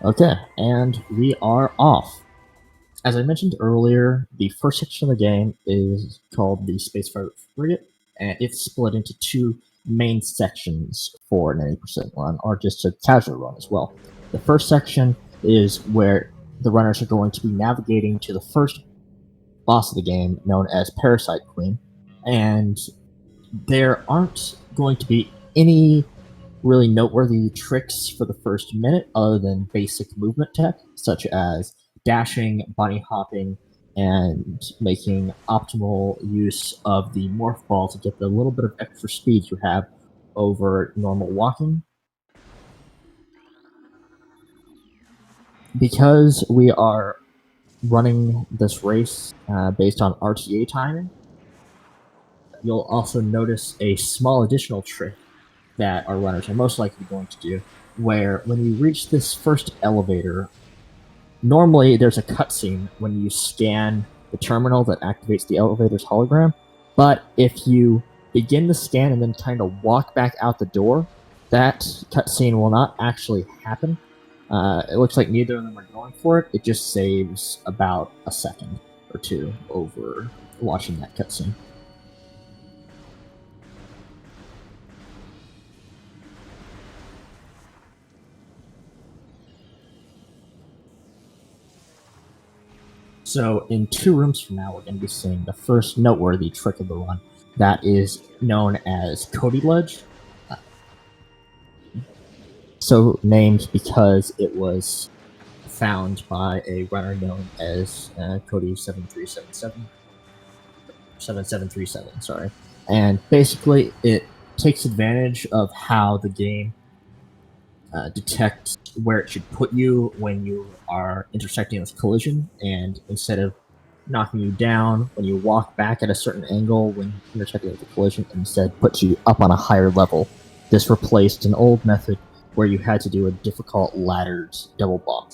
Okay, and we are off. As I mentioned earlier, the first section of the game is called the Space Frigate, and it's split into two main sections for an 80% run, or just a casual run as well. The first section is where the runners are going to be navigating to the first boss of the game, known as Parasite Queen, and there aren't going to be any really noteworthy tricks for the first minute other than basic movement tech, such as dashing, bunny hopping, and making optimal use of the morph ball to get the little bit of extra speed you have over normal walking. Because we are running this race based on RTA timing, you'll also notice a small additional trick that our runners are most likely going to do, where when you reach this first elevator, normally there's a cutscene when you scan the terminal that activates the elevator's hologram, but if you begin the scan and then kind of walk back out the door, that cutscene will not actually happen. It looks like neither of them are going for it. It just saves about a second or two over watching that cutscene. So in 2 rooms from now, we're going to be seeing the first noteworthy trick of the run that is known as Cody Ledge. So named because it was found by a runner known as Cody 7737. Sorry. And basically, it takes advantage of how the game detects where it should put you when you are intersecting with collision, and instead of knocking you down when you walk back at a certain angle when intersecting with the collision, instead puts you up on a higher level. This replaced an old method where you had to do a difficult laddered double bump.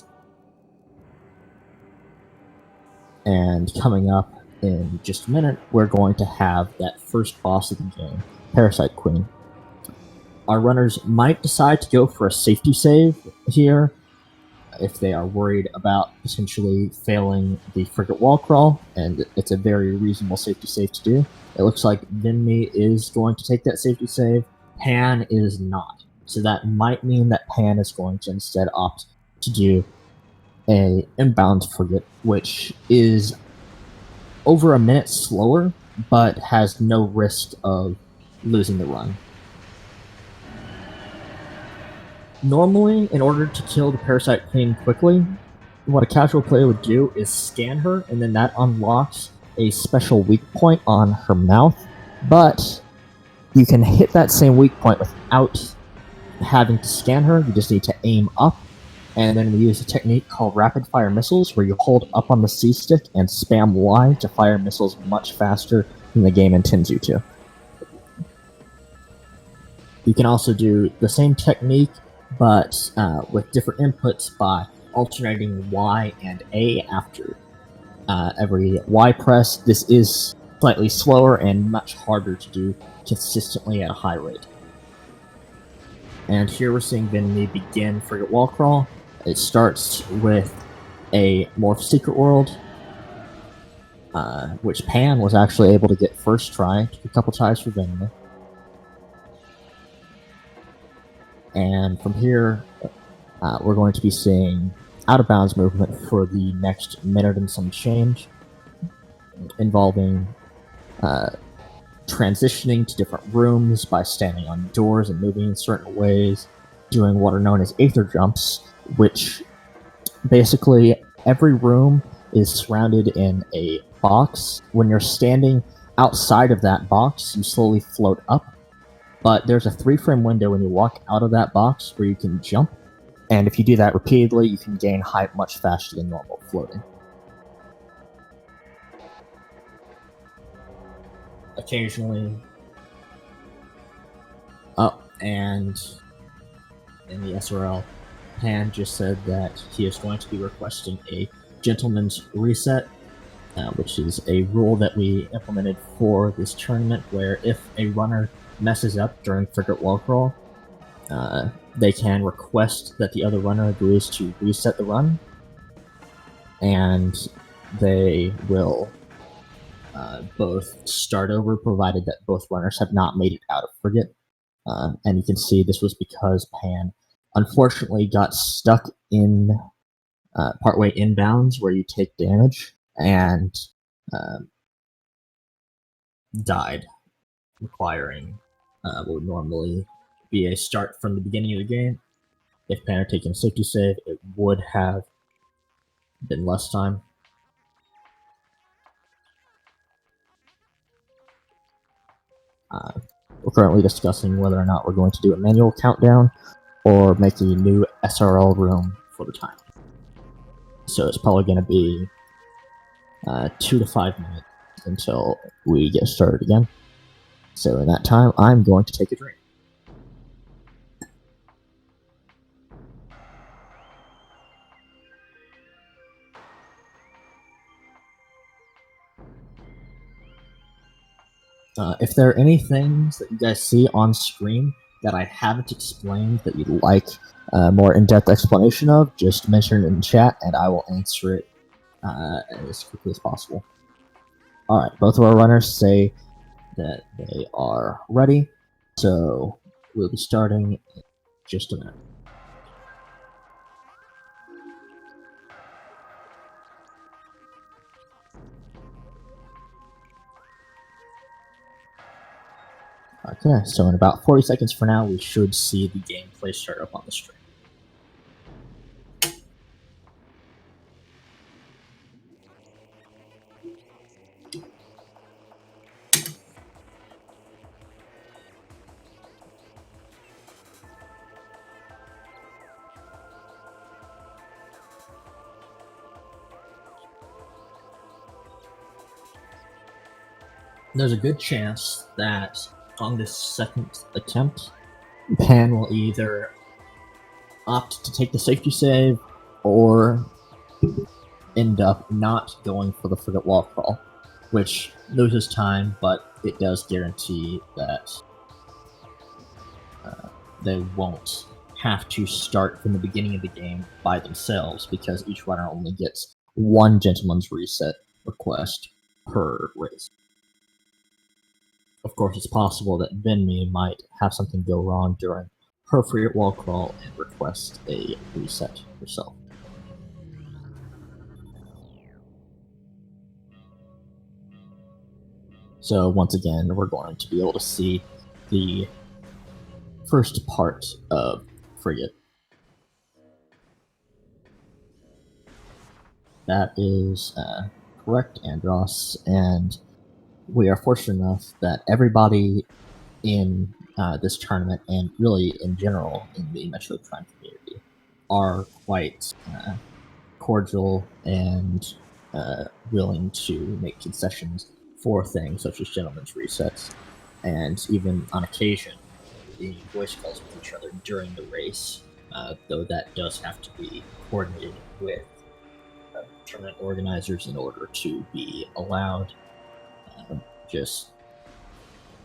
And coming up in just a minute, we're going to have that first boss of the game, Parasite Queen. Our runners might decide to go for a safety save here if they are worried about potentially failing the frigate wall crawl, and it's a very reasonable safety save to do. It looks like Venmissa is going to take that safety save. Pan is not. So that might mean that Pan is going to instead opt to do a inbound frigate, which is over a minute slower, but has no risk of losing the run. Normally, in order to kill the Parasite Queen quickly, what a casual player would do is scan her, and then that unlocks a special weak point on her mouth. But you can hit that same weak point without having to scan her. You just need to aim up, and then we use a technique called rapid fire missiles, where you hold up on the C stick and spam Y to fire missiles much faster than the game intends you to. You can also do the same technique, but with different inputs by alternating Y and A after every Y press. This is slightly slower and much harder to do consistently at a high rate. And here we're seeing Venmissa begin Frigate Wall Crawl. It starts with a Morph Secret World, which Pan was actually able to get first try. Took a couple tries for Venmissa. And from here, we're going to be seeing out-of-bounds movement for the next minute and some change, involving transitioning to different rooms by standing on doors and moving in certain ways, doing what are known as aether jumps, which basically every room is surrounded in a box. When you're standing outside of that box, you slowly float up, but there's a 3-frame window when you walk out of that box where you can jump, and if you do that repeatedly, you can gain height much faster than normal floating. Occasionally, and in the SRL, Pan just said that he is going to be requesting a gentleman's reset, which is a rule that we implemented for this tournament, where if a runner messes up during Frigate Wall Crawl, they can request that the other runner agrees to reset the run, and they will both start over, provided that both runners have not made it out of Frigate. And you can see this was because Pan unfortunately got stuck in partway inbounds where you take damage and died, requiring what would normally be a start from the beginning of the game. If Pan had taken a safety save, it would have been less time. We're currently discussing whether or not we're going to do a manual countdown or make a new SRL room for the time. So it's probably going to be 2 to 5 minutes until we get started again. So in that time, I'm going to take a drink. If there are any things that you guys see on screen that I haven't explained that you'd like a more in-depth explanation of, just mention it in chat and I will answer it as quickly as possible. Alright, both of our runners say that they are ready, so we'll be starting in just a minute. Okay, so in about 40 seconds from now, we should see the gameplay start up on the screen. There's a good chance that on this second attempt, Pan will either opt to take the safety save or end up not going for the frigate wall crawl, which loses time, but it does guarantee that they won't have to start from the beginning of the game by themselves, because each runner only gets one gentleman's reset request per race. Of course, it's possible that Venmissa might have something go wrong during her frigate wall crawl and request a reset herself. So once again, we're going to be able to see the first part of Frigate. That is correct, Andros, and we are fortunate enough that everybody in this tournament, and really in general in the Metroid Prime community, are quite cordial and willing to make concessions for things such as gentlemen's resets, and even on occasion the voice calls with each other during the race, though that does have to be coordinated with tournament organizers in order to be allowed, just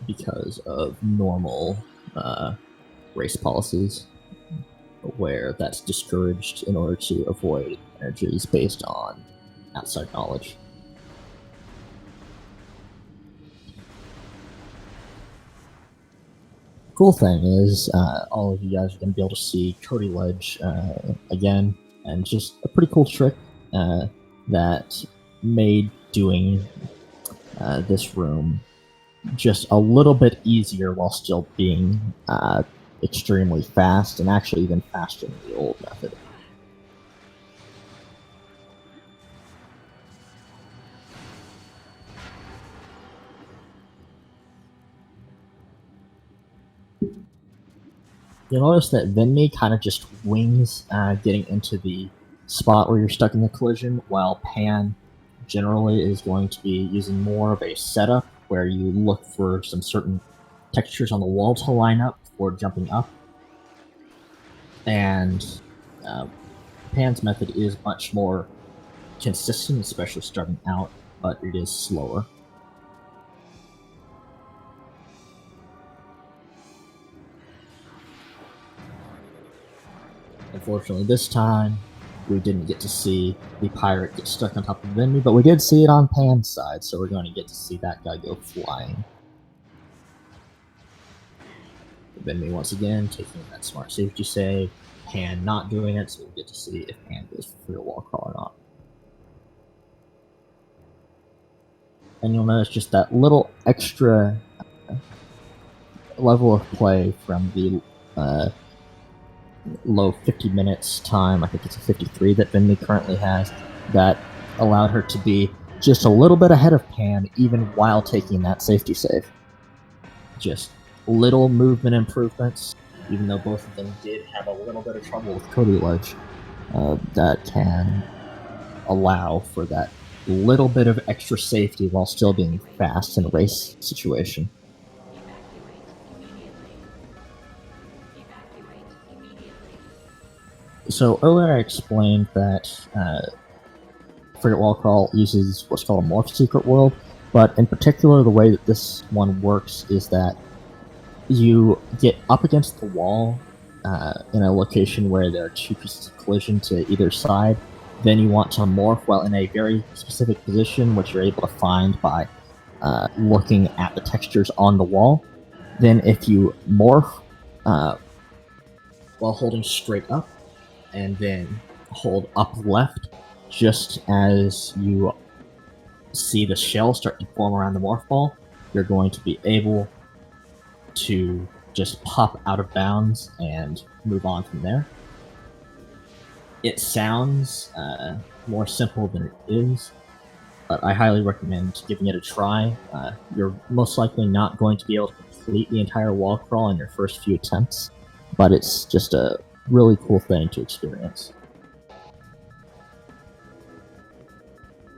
because of normal race policies where that's discouraged in order to avoid energies based on outside knowledge. Cool thing is, all of you guys are going to be able to see Cody Ledge again, and just a pretty cool trick that made doing this room just a little bit easier while still being extremely fast, and actually even faster than the old method. You'll notice that Venmissa kind of just wings getting into the spot where you're stuck in the collision, while Pan generally is going to be using more of a setup where you look for some certain textures on the wall to line up before jumping up. And Pan's method is much more consistent, especially starting out, but it is slower. Unfortunately, this time we didn't get to see the pirate get stuck on top of Venmi, but we did see it on Pan's side, so we're going to get to see that guy go flying. Venmi once again taking that smart safety save, Pan not doing it, so we'll get to see if Pan goes for a wall crawl or not. And you'll notice just that little extra level of play from the low 50 minutes time, I think it's a 53 that Venmi currently has, that allowed her to be just a little bit ahead of Pan even while taking that safety save. Just little movement improvements, even though both of them did have a little bit of trouble with Cody Ledge, that can allow for that little bit of extra safety while still being fast in a race situation. So earlier I explained that Frigate Wall Crawl uses what's called a Morph Secret World, but in particular the way that this one works is that you get up against the wall in a location where there are two pieces of collision to either side. Then you want to morph while in a very specific position, which you're able to find by looking at the textures on the wall. Then if you morph while holding straight up, and then hold up left just as you see the shell start to form around the morph ball, you're going to be able to just pop out of bounds and move on from there. It sounds more simple than it is, but I highly recommend giving it a try. You're most likely not going to be able to complete the entire wall crawl in your first few attempts, but it's just a really cool thing to experience.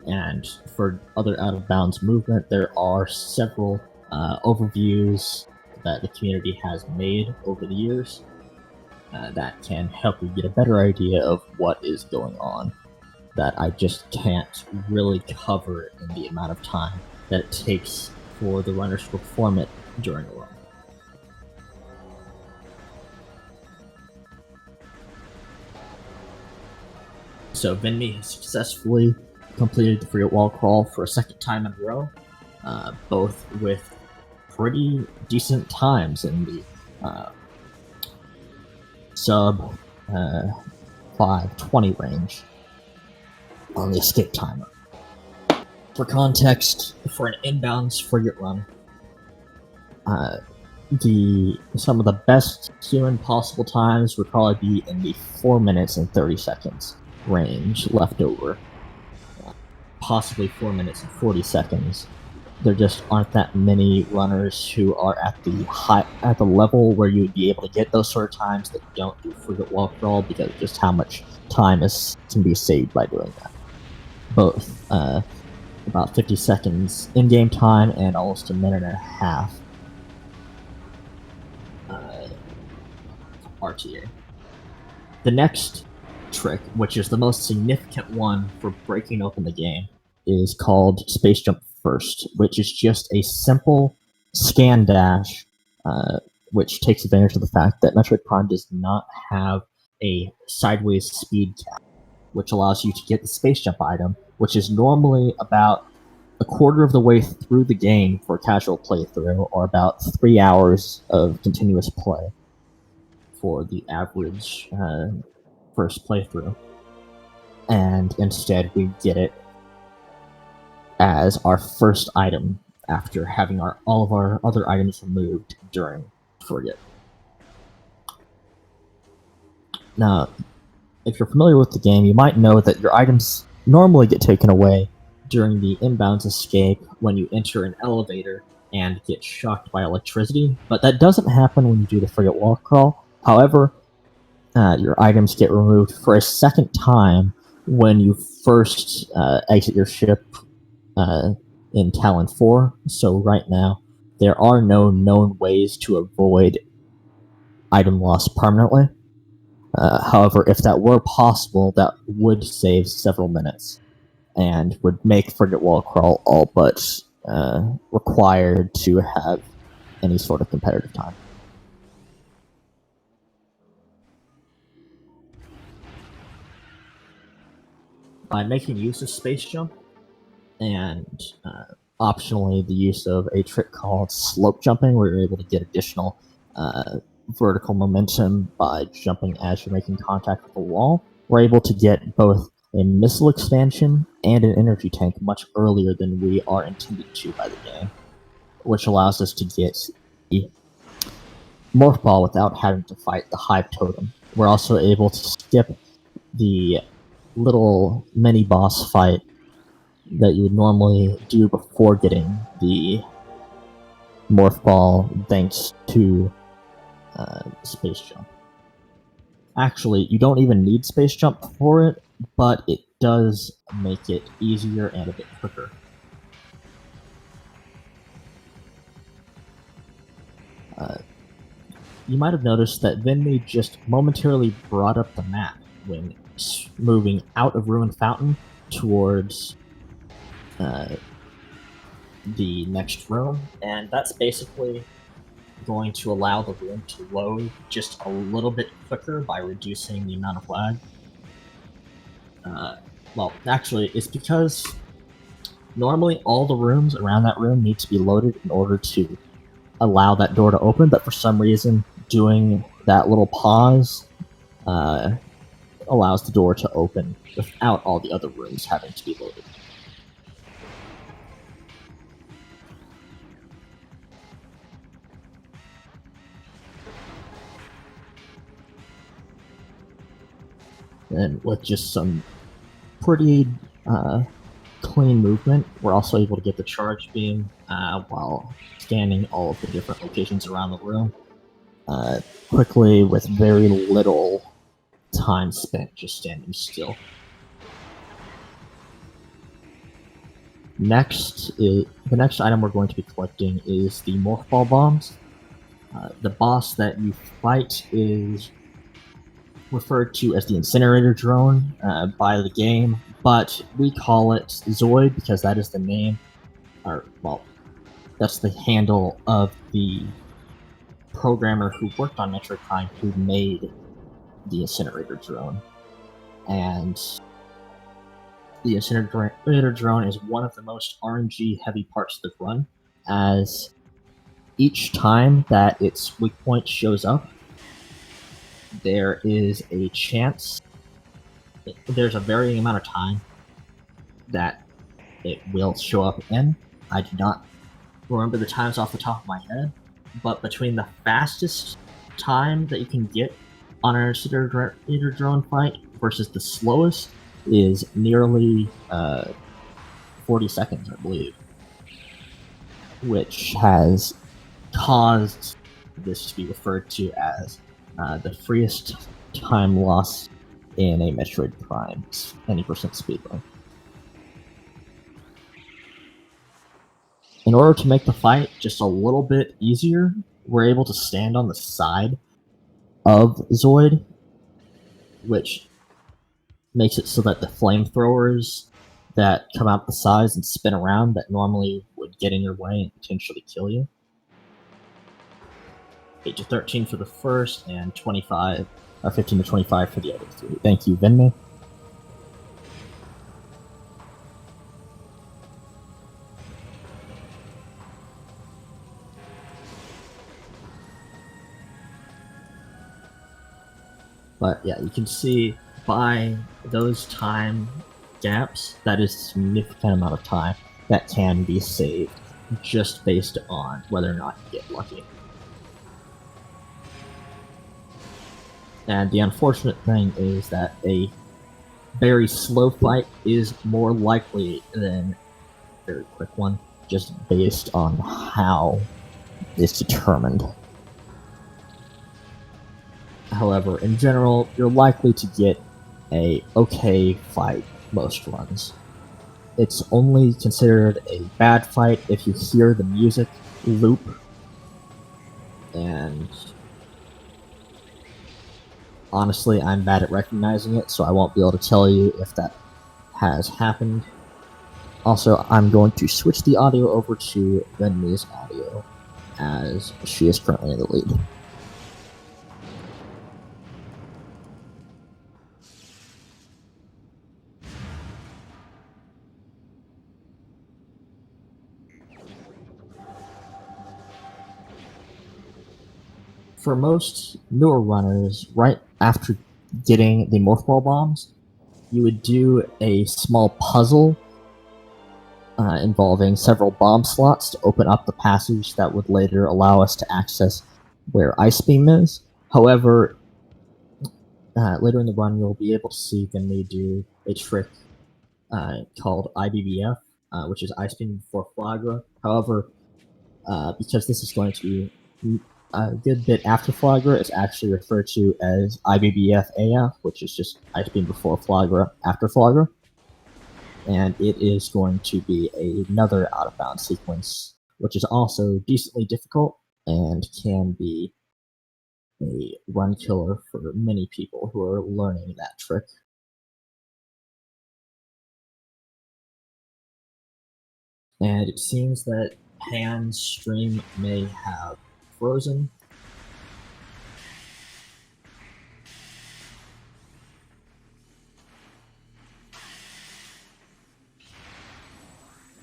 And for other out-of-bounds movement, there are several overviews that the community has made over the years that can help you get a better idea of what is going on, that I just can't really cover in the amount of time that it takes for the runners to perform it during a run. So Venmi has successfully completed the frigate wall crawl for a second time in a row, both with pretty decent times in the sub 520 range on the escape timer. For context, for an inbounds frigate run, some of the best human possible times would probably be in the 4 minutes and 30 seconds range left over. Possibly 4 minutes and 40 seconds. There just aren't that many runners who are at the level where you'd be able to get those sort of times that don't do frigate wall crawl, because of just how much time can be saved by doing that. Both about 50 seconds in-game time and almost a minute and a half RTA. The next trick, which is the most significant one for breaking open the game, is called Space Jump First, which is just a simple scan dash, which takes advantage of the fact that Metroid Prime does not have a sideways speed cap, which allows you to get the space jump item, which is normally about a quarter of the way through the game for a casual playthrough, or about 3 hours of continuous play for the average first playthrough. And instead we get it as our first item after having all of our other items removed during Frigate. Now, if you're familiar with the game, you might know that your items normally get taken away during the inbounds escape when you enter an elevator and get shocked by electricity, but that doesn't happen when you do the Frigate wall crawl. However, your items get removed for a second time when you first exit your ship in Talon 4. So right now, there are no known ways to avoid item loss permanently. However, if that were possible, that would save several minutes and would make Frigate Wall Crawl all but required to have any sort of competitive time. By making use of space jump and optionally the use of a trick called slope jumping, where you're able to get additional vertical momentum by jumping as you're making contact with the wall, we're able to get both a missile expansion and an energy tank much earlier than we are intended to by the game, which allows us to get the Morph Ball without having to fight the Hive Totem. We're also able to skip the little mini boss fight that you would normally do before getting the Morph Ball thanks to Space Jump. Actually, you don't even need Space Jump for it, but it does make it easier and a bit quicker. You might have noticed that Venmi just momentarily brought up the map when moving out of Ruined Fountain towards the next room, and that's basically going to allow the room to load just a little bit quicker by reducing the amount of lag. Well, actually, it's because normally all the rooms around that room need to be loaded in order to allow that door to open, but for some reason, doing that little pause allows the door to open without all the other rooms having to be loaded. And with just some pretty clean movement, we're also able to get the charge beam while scanning all of the different locations around the room quickly with very little time spent just standing still. The next item we're going to be collecting is the Morph Ball Bombs. The boss that you fight is referred to as the Incinerator Drone by the game, but we call it Zoid because that is the name, or, well, that's the handle of the programmer who worked on Metroid Prime who made the Incinerator Drone. And the Incinerator Drone is one of the most RNG heavy parts of the run, as each time that its weak point shows up, there is a chance, there's a varying amount of time that it will show up in. I do not remember the times off the top of my head, but between the fastest time that you can get on an Incinerator Drone fight versus the slowest is nearly 40 seconds, I believe, which has caused this to be referred to as the freest time loss in a Metroid Prime 20% speedrun. In order to make the fight just a little bit easier, we're able to stand on the side of Zoid, which makes it so that the flamethrowers that come out the sides and spin around that normally would get in your way and potentially kill you. 8 to 13 for the first, and 15 to 25 for the other three. Thank you, Venmi. But yeah, you can see by those time gaps, that is a significant amount of time that can be saved just based on whether or not you get lucky. And the unfortunate thing is that a very slow fight is more likely than a very quick one, just based on how it's determined. However, in general, you're likely to get a okay fight most runs. It's only considered a bad fight if you hear the music loop, and honestly, I'm bad at recognizing it, so I won't be able to tell you if that has happened. Also, I'm going to switch the audio over to Venmi's audio, as she is currently in the lead. for most newer runners, right after getting the morph ball bombs, you would do a small puzzle involving several bomb slots to open up the passage that would later allow us to access where Ice Beam is. However, later in the run, you'll be able to see Venmissa do a trick called IBBF, which is Ice Beam before Flagra. However, because this is going to be a good bit after Flagra, it's actually referred to as IBBF AF, which is just Ice Beam before Flagra after Flagra. And it is going to be another out-of-bounds sequence, which is also decently difficult and can be a run killer for many people who are learning that trick. And it seems that Pan's stream may have frozen.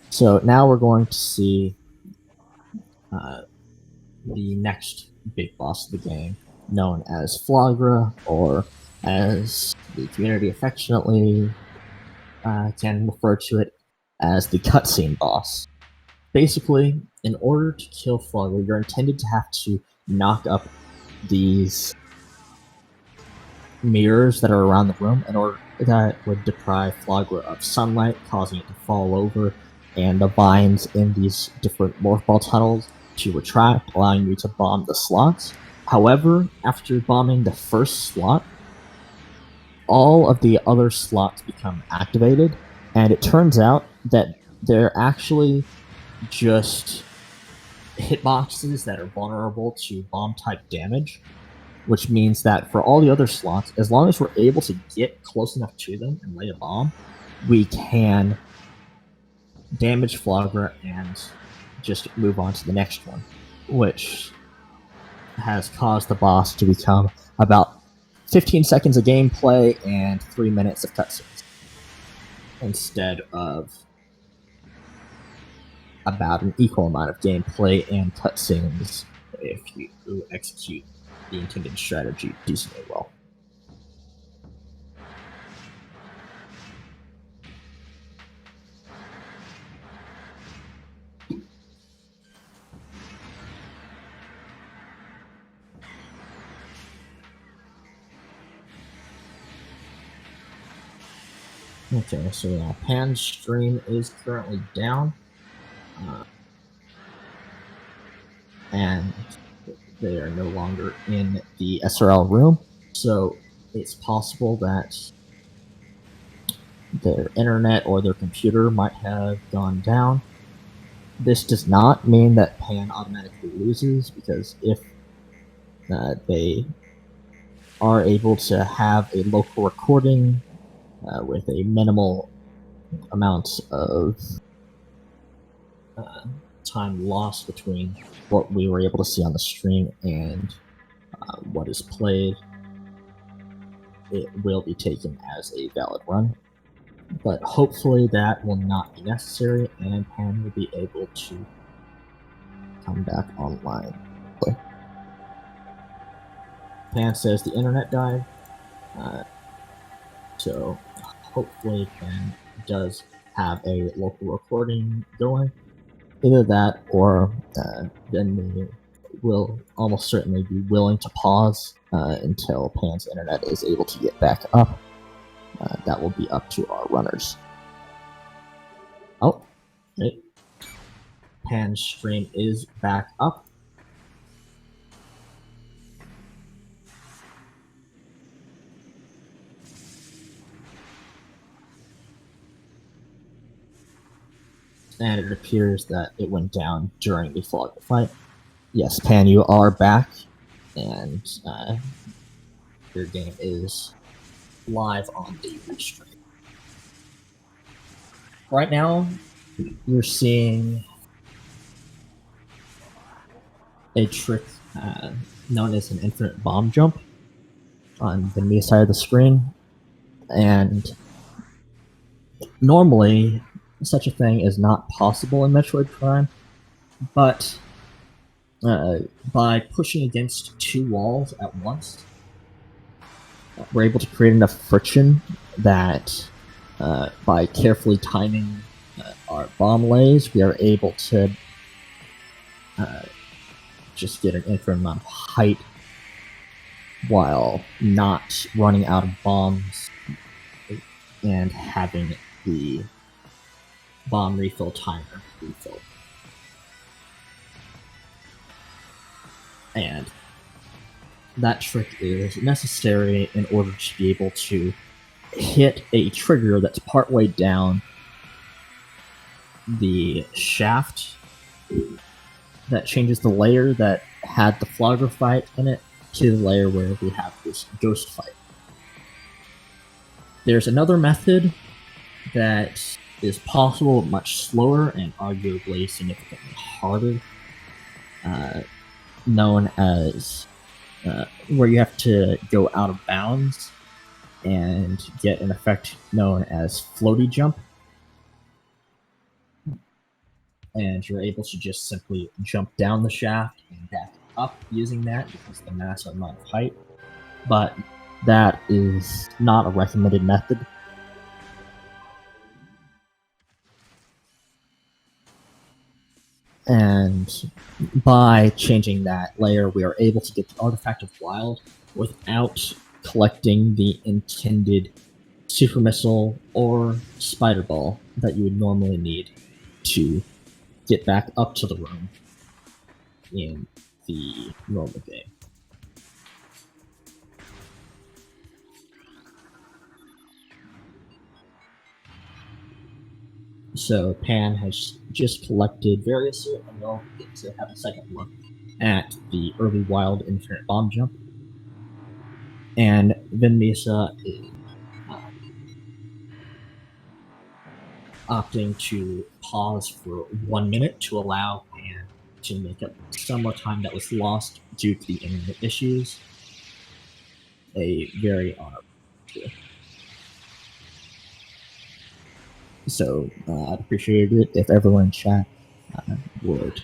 So now we're going to see the next big boss of the game, known as Flagra, or as the community affectionately can refer to it as the cutscene boss. Basically, in order to kill Flagra, you're intended to have to knock up these mirrors that are around the room in order that would deprive Flagra of sunlight, causing it to fall over, and the vines in these different morph ball tunnels to retract, allowing you to bomb the slots. However, after bombing the first slot, all of the other slots become activated, and it turns out that they're actually just hitboxes that are vulnerable to bomb-type damage, which means that for all the other slots, as long as we're able to get close enough to them and lay a bomb, we can damage Flagra and just move on to the next one, which has caused the boss to become about 15 seconds of gameplay and 3 minutes of cutscenes, instead of about an equal amount of gameplay and cutscenes if you execute the intended strategy decently well. Okay, so Pan's stream is currently down, and they are no longer in the SRL room, so it's possible that their internet or their computer might have gone down. This does not mean that Pan automatically loses, because if they are able to have a local recording with a minimal amount of time lost between what we were able to see on the stream and what is played, it will be taken as a valid run. But hopefully that will not be necessary, and Pan will be able to come back online. Pan says the internet died, so hopefully Pan does have a local recording going. Either that, or then they will almost certainly be willing to pause until Pan's internet is able to get back up. That will be up to our runners. Oh, okay. Pan's stream is back up. And it appears that it went down during the Flagra fight. Yes, Pan, you are back, and your game is live on the restream. Right now, you're seeing a trick known as an infinite bomb jump on the Mii side of the screen, and normally such a thing is not possible in Metroid Prime, but by pushing against two walls at once, we're able to create enough friction that by carefully timing our bomb lays, we are able to just get an infinite amount of height while not running out of bombs and having the bomb refill timer refill. And that trick is necessary in order to be able to hit a trigger that's partway down the shaft that changes the layer that had the flogger fight in it to the layer where we have this ghost fight. There's another method that is possible, much slower and arguably significantly harder, known as where you have to go out of bounds and get an effect known as floaty jump. And you're able to just simply jump down the shaft and back up using that because of the massive amount of height. But that is not a recommended method. And by changing that layer, we are able to get the Artifact of Wild without collecting the intended super missile or spider ball that you would normally need to get back up to the room in the normal game. So Pan has just collected various, and we'll get to have a second look at the early wild infinite bomb jump. And Venmissa is opting to pause for 1 minute to allow Pan to make up some more time that was lost due to the internet issues. A very honorable. So I'd appreciate it if everyone in chat would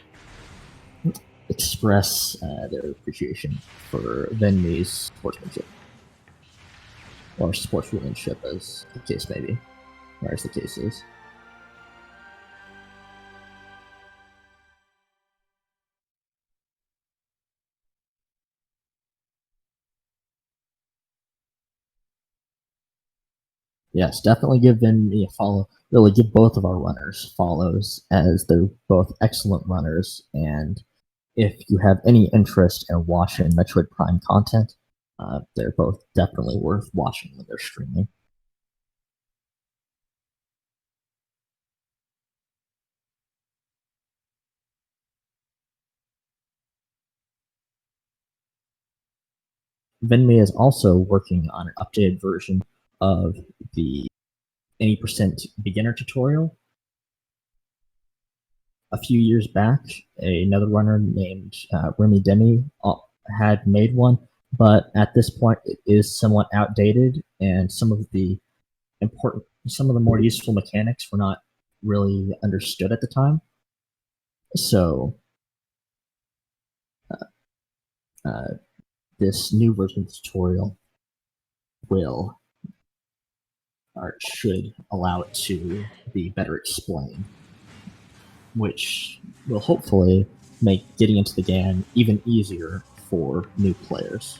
express their appreciation for Venmi's sportsmanship. Or sportswomanship, as the case may be, or as the case is. Yes, definitely give Venmi a follow. Really, give both of our runners follows, as they're both excellent runners. And if you have any interest in watching Metroid Prime content, they're both definitely worth watching when they're streaming. Venmi is also working on an updated version of the 80% beginner tutorial. A few years back, another runner named Remy Demi had made one, but at this point it is somewhat outdated, and some of the more useful mechanics were not really understood at the time. So this new version of the tutorial will, or should, allow it to be better explained, which will hopefully make getting into the game even easier for new players.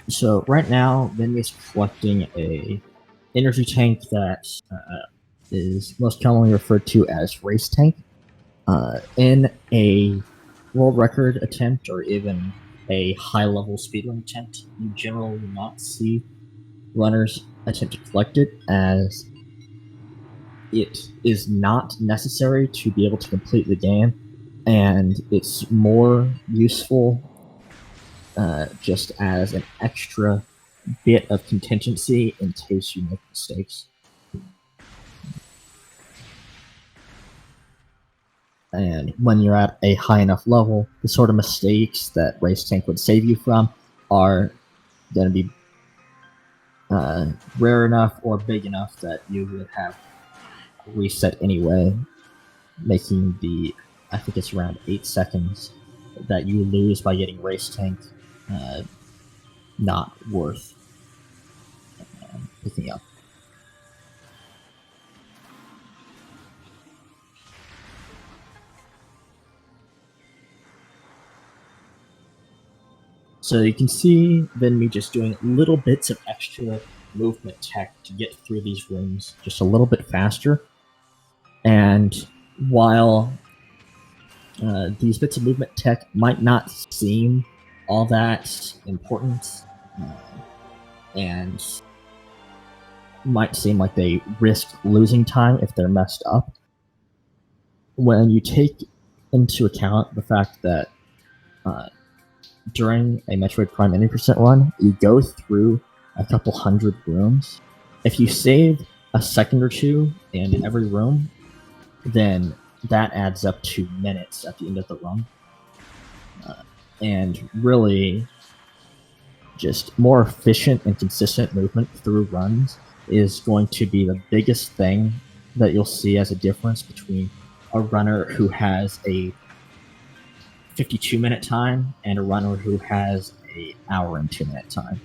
So right now, Venmi's collecting a energy tank that is most commonly referred to as race tank in a world record attempt or even a high-level speedrun attempt, you generally will not see runners attempt to collect it, as it is not necessary to be able to complete the game, and it's more useful just as an extra bit of contingency in case you make mistakes. And when you're at a high enough level, the sort of mistakes that Race Tank would save you from are going to be rare enough or big enough that you would have reset anyway, making the, I think it's around 8 seconds that you lose by getting Race Tank not worth picking up. So you can see Venmi just doing little bits of extra movement tech to get through these rooms just a little bit faster. And while these bits of movement tech might not seem all that important and might seem like they risk losing time if they're messed up, when you take into account the fact that during a Metroid Prime 80% run, you go through a couple hundred rooms. If you save a second or two in every room, then that adds up to minutes at the end of the run. And really, just more efficient and consistent movement through runs is going to be the biggest thing that you'll see as a difference between a runner who has a 52-minute time and a runner who has an hour and 2-minute time.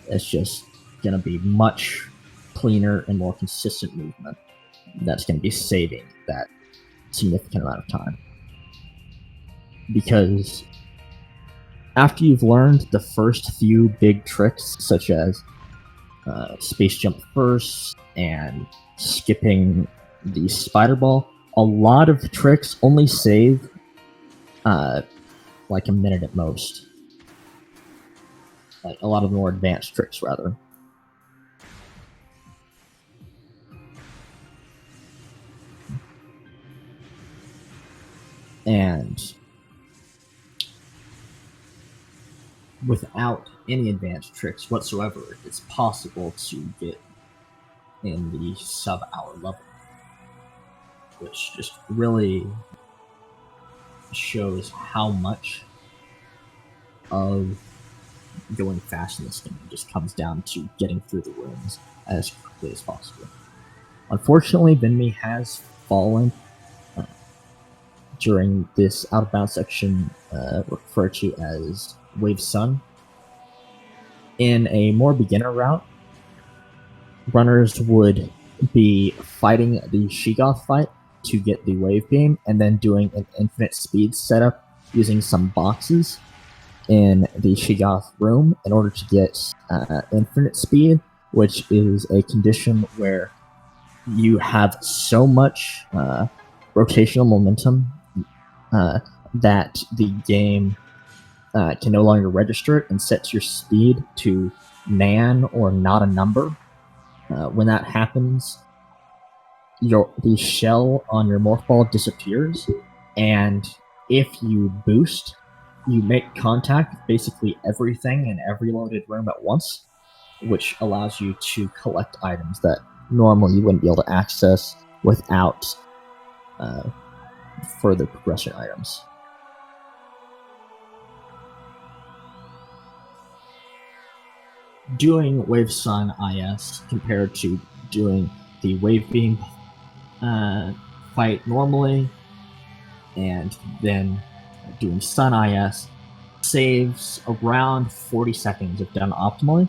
It's just going to be much cleaner and more consistent movement that's going to be saving that significant amount of time. Because after you've learned the first few big tricks, such as space jump first and skipping the spider ball, a lot of tricks only save like a minute at most. Like a lot of the more advanced tricks, rather. And without any advanced tricks whatsoever, it's possible to get in the sub-hour level, which just really shows how much of going fast in this game just comes down to getting through the rooms as quickly as possible. Unfortunately, Venmi has fallen during this out of bounds section referred to as Wave Sun. In a more beginner route, runners would be fighting the Shigoth fight to get the wave beam, and then doing an infinite speed setup using some boxes in the Shigoth room in order to get infinite speed, which is a condition where you have so much rotational momentum that the game can no longer register it and sets your speed to nan or not a number. When that happens, the shell on your morph ball disappears, and if you boost, you make contact with basically everything in every loaded room at once, which allows you to collect items that normally you wouldn't be able to access without further progression items. Doing Wave Sun IS compared to doing the Wave Beam fight normally and then doing Sun IS saves around 40 seconds if done optimally,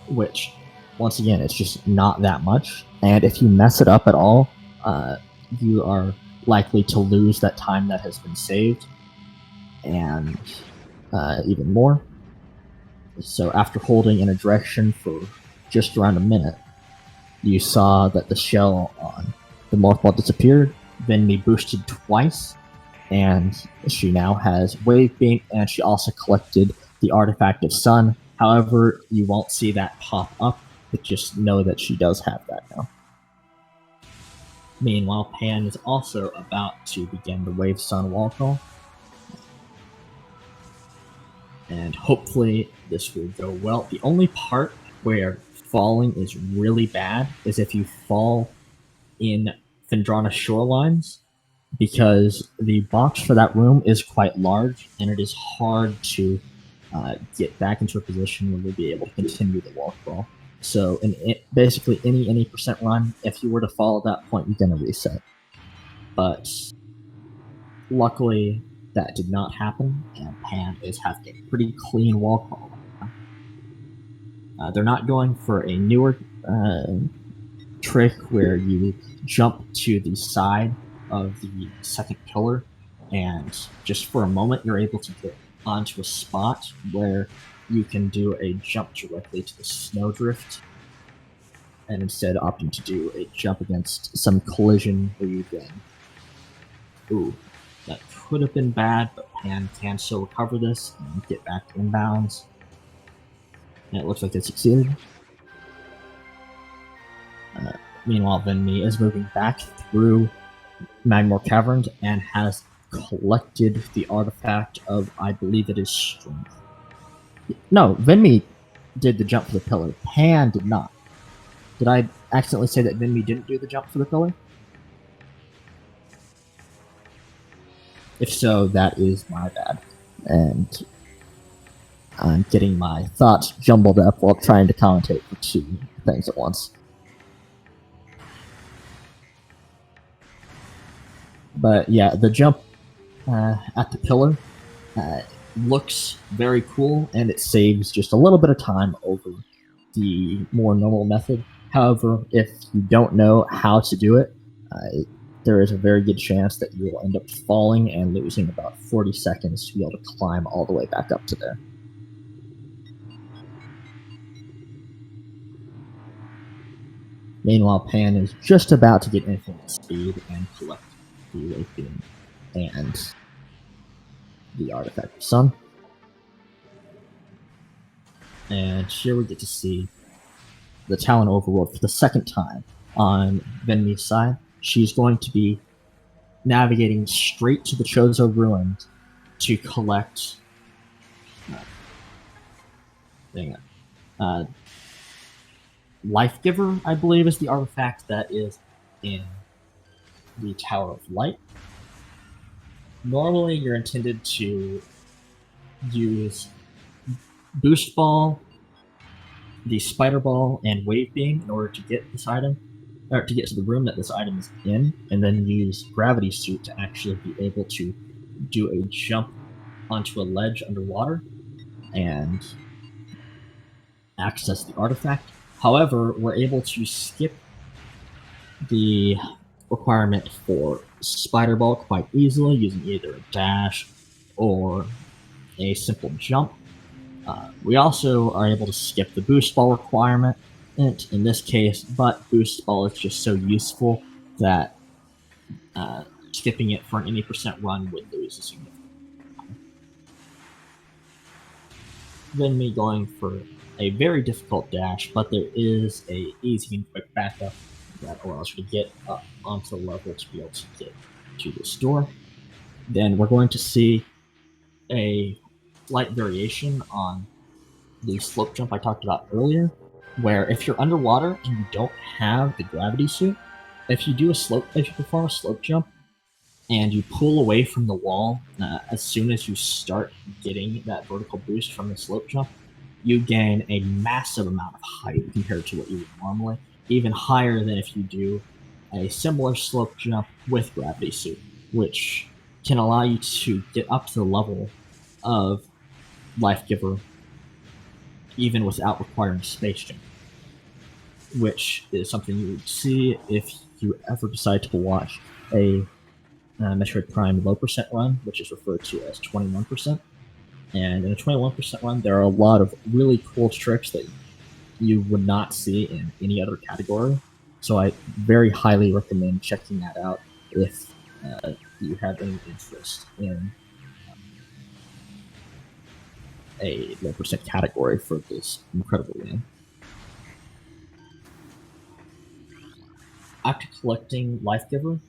which, once again, it's just not that much. And if you mess it up at all, you are likely to lose that time that has been saved, and even more. So after holding in a direction for just around a minute, you saw that the shell on the morph ball disappeared, then we boosted twice, and she now has Wave Beam, and she also collected the artifact of Sun. However, you won't see that pop up, but just know that she does have that now. Meanwhile, Pan is also about to begin the Wave Sun wall call. And hopefully this will go well. The only part where falling is really bad is if you fall in Phendrana shorelines, because the box for that room is quite large, and it is hard to get back into a position where you'll be able to continue the wall crawl. So in basically any percent run, if you were to fall at that point, you're going to reset. But luckily, that did not happen, and Pan is having a pretty clean wall crawl right now. They're not going for a newer trick where you jump to the side of the second pillar, and just for a moment you're able to get onto a spot where you can do a jump directly to the snowdrift, and instead opting to do a jump against some collision where you then... Ooh, that could have been bad, but Pan can still recover this and get back to inbounds. And it looks like they succeeded. Meanwhile, Venmissa is moving back through Magmore Caverns and has collected the artifact of, I believe it is Strength. No, Venmissa did the jump for the pillar. Pan did not. Did I accidentally say that Venmissa didn't do the jump for the pillar? If so, that is my bad. And I'm getting my thoughts jumbled up while trying to commentate for two things at once. But yeah, the jump at the pillar looks very cool, and it saves just a little bit of time over the more normal method. However, if you don't know how to do it, there is a very good chance that you will end up falling and losing about 40 seconds to be able to climb all the way back up to there. Meanwhile, Pan is just about to get infinite speed and collect the Wave Beam and the artifact of Sun. And here we get to see the Talon Overworld for the second time on Venmissa's side. She's going to be navigating straight to the Chozo Ruins to collect Life Giver, I believe, is the artifact that is in the Tower of Light. Normally, you're intended to use Boost Ball, the Spider Ball, and Wave Beam in order to get this item, or to get to the room that this item is in, and then use Gravity Suit to actually be able to do a jump onto a ledge underwater and access the artifact. However, we're able to skip the requirement for Spider Ball quite easily using either a dash or a simple jump. We also are able to skip the Boost Ball requirement in this case, but Boost Ball is just so useful that skipping it for an any percent run would lose a significant time. Then me going for a very difficult dash, but there is a easy and quick backup that allows you to get up onto the level to be able to get to this door. Then we're going to see a slight variation on the slope jump I talked about earlier, where if you're underwater and you don't have the gravity suit, if you perform a slope jump and you pull away from the wall as soon as you start getting that vertical boost from the slope jump, you gain a massive amount of height compared to what you would normally, even higher than if you do a similar slope jump with gravity suit, which can allow you to get up to the level of Life Giver even without requiring space jump, which is something you would see if you ever decide to watch a Metroid Prime low percent run, which is referred to as 21%. And in a 21% run, there are a lot of really cool tricks that you would not see in any other category. So I very highly recommend checking that out if you have any interest in a 1% category for this incredible game. After collecting Life Giver,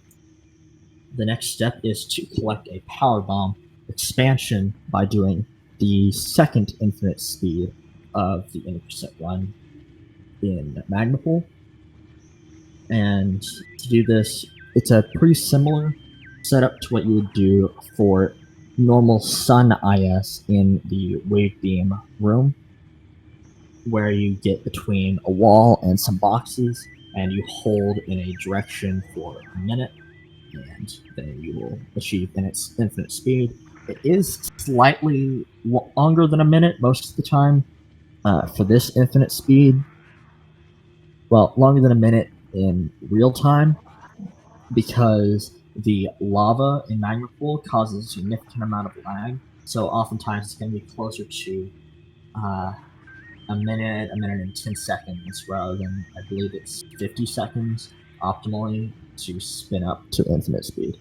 the next step is to collect a Power Bomb expansion by doing the second infinite speed of the 80% run in Magma Pool. And to do this, it's a pretty similar setup to what you would do for normal Sun IS in the Wave Beam room, where you get between a wall and some boxes, and you hold in a direction for a minute, and then you will achieve infinite speed. It is slightly longer than a minute most of the time for this infinite speed. Well, longer than a minute in real time, because the lava in Magma Pool causes a significant amount of lag. So oftentimes it's going to be closer to a minute and 10 seconds, rather than, I believe it's 50 seconds optimally to spin up to infinite speed.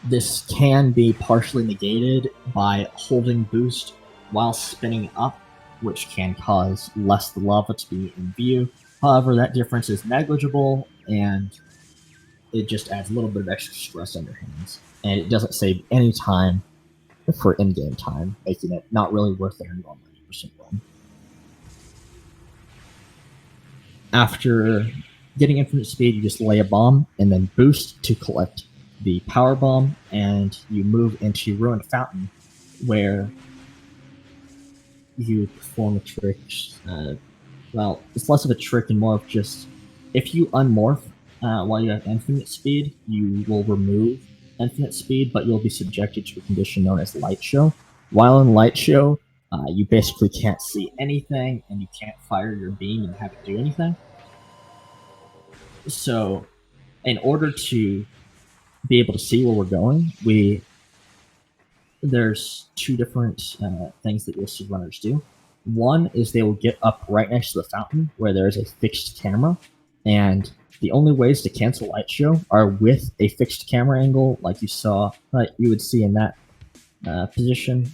This can be partially negated by holding boost while spinning up, which can cause less of the lava to be in view. However, that difference is negligible, and it just adds a little bit of extra stress on your hands. And it doesn't save any time for in-game time, making it not really worth it in a normal 90% run. After getting infinite speed, you just lay a bomb and then boost to collect the power bomb, and you move into Ruined Fountain, where you perform a trick. Well, it's less of a trick and more of just, if you unmorph while you have infinite speed, you will remove infinite speed, but you'll be subjected to a condition known as light show. While in light show, you basically can't see anything, and you can't fire your beam and have it do anything. So, in order to be able to see where we're going, there's two different things that you'll see runners do. One is they will get up right next to the fountain where there's a fixed camera, and the only ways to cancel light show are with a fixed camera angle, like you would see in that position,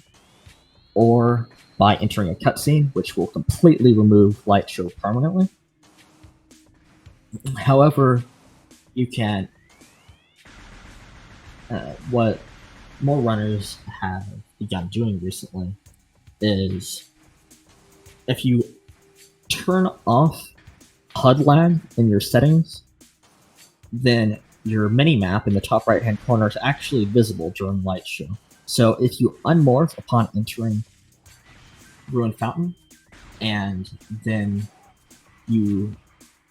or by entering a cutscene, which will completely remove light show permanently. However, you can what more runners have begun doing recently is, if you turn off HUD lag in your settings, then your mini-map in the top right-hand corner is actually visible during light show. So if you unmorph upon entering Ruined Fountain, and then you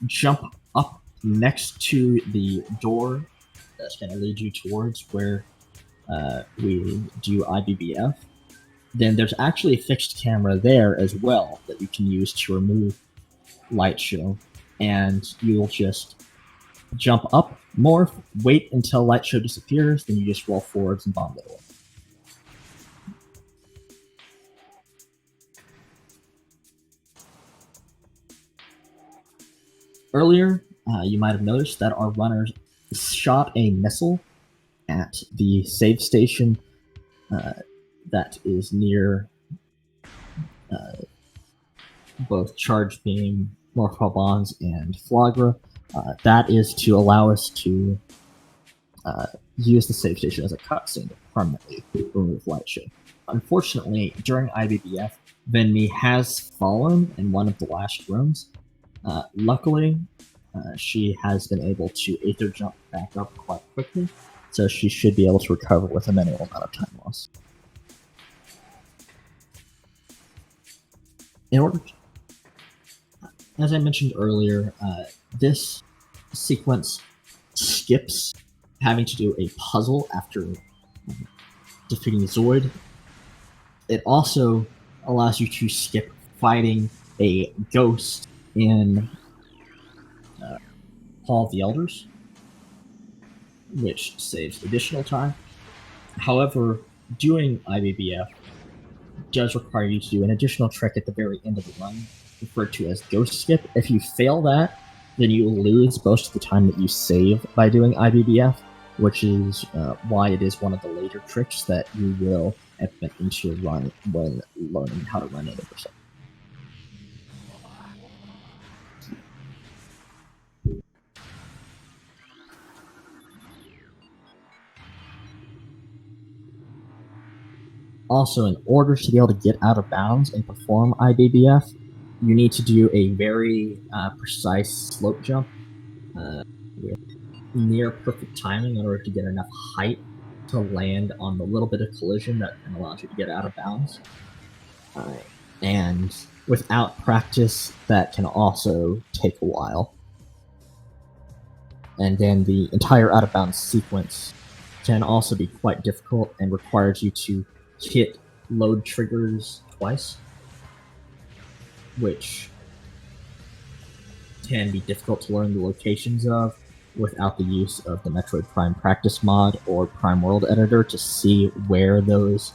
jump up next to the door that's going to lead you towards where we do IBBF, then there's actually a fixed camera there as well that you can use to remove light show, and you'll just jump up, morph, wait until light show disappears, then you just roll forwards and bomb it away. Earlier, you might have noticed that our runners shot a missile at the save station that is near both Charge Beam, Morphle Bonds, and Flagra. That is to allow us to use the save station as a cutscene to permanently remove light show. Unfortunately, during IBBF, Venmissa has fallen in one of the last rooms. Luckily, she has been able to Aether jump back up quite quickly, so she should be able to recover with a minimal amount of time loss. In order to, as I mentioned earlier, this sequence skips having to do a puzzle after defeating Zoid. It also allows you to skip fighting a ghost in Hall of the Elders, which saves additional time. However, doing IBBF does require you to do an additional trick at the very end of the run, referred to as Ghost Skip. If you fail that, then you lose most of the time that you save by doing IBBF, which is why it is one of the later tricks that you will implement into your run when learning how to run it. Also, in order to be able to get out of bounds and perform IBBF, you need to do a very precise slope jump with near perfect timing in order to get enough height to land on the little bit of collision that allows you to get out of bounds. And without practice, that can also take a while. And then the entire out of bounds sequence can also be quite difficult and requires you to hit load triggers twice, which can be difficult to learn the locations of without the use of the Metroid Prime Practice mod or Prime World Editor to see where those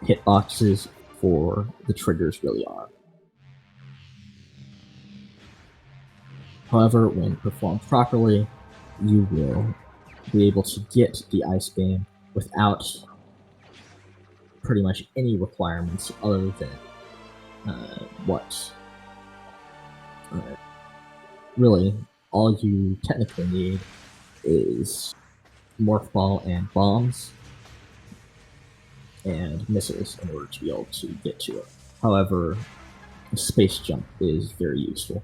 hitboxes for the triggers really are. However, when performed properly, you will be able to get the ice beam without pretty much any requirements other than what really all you technically need is morph ball and bombs and missiles in order to be able to get to it. However, a space jump is very useful.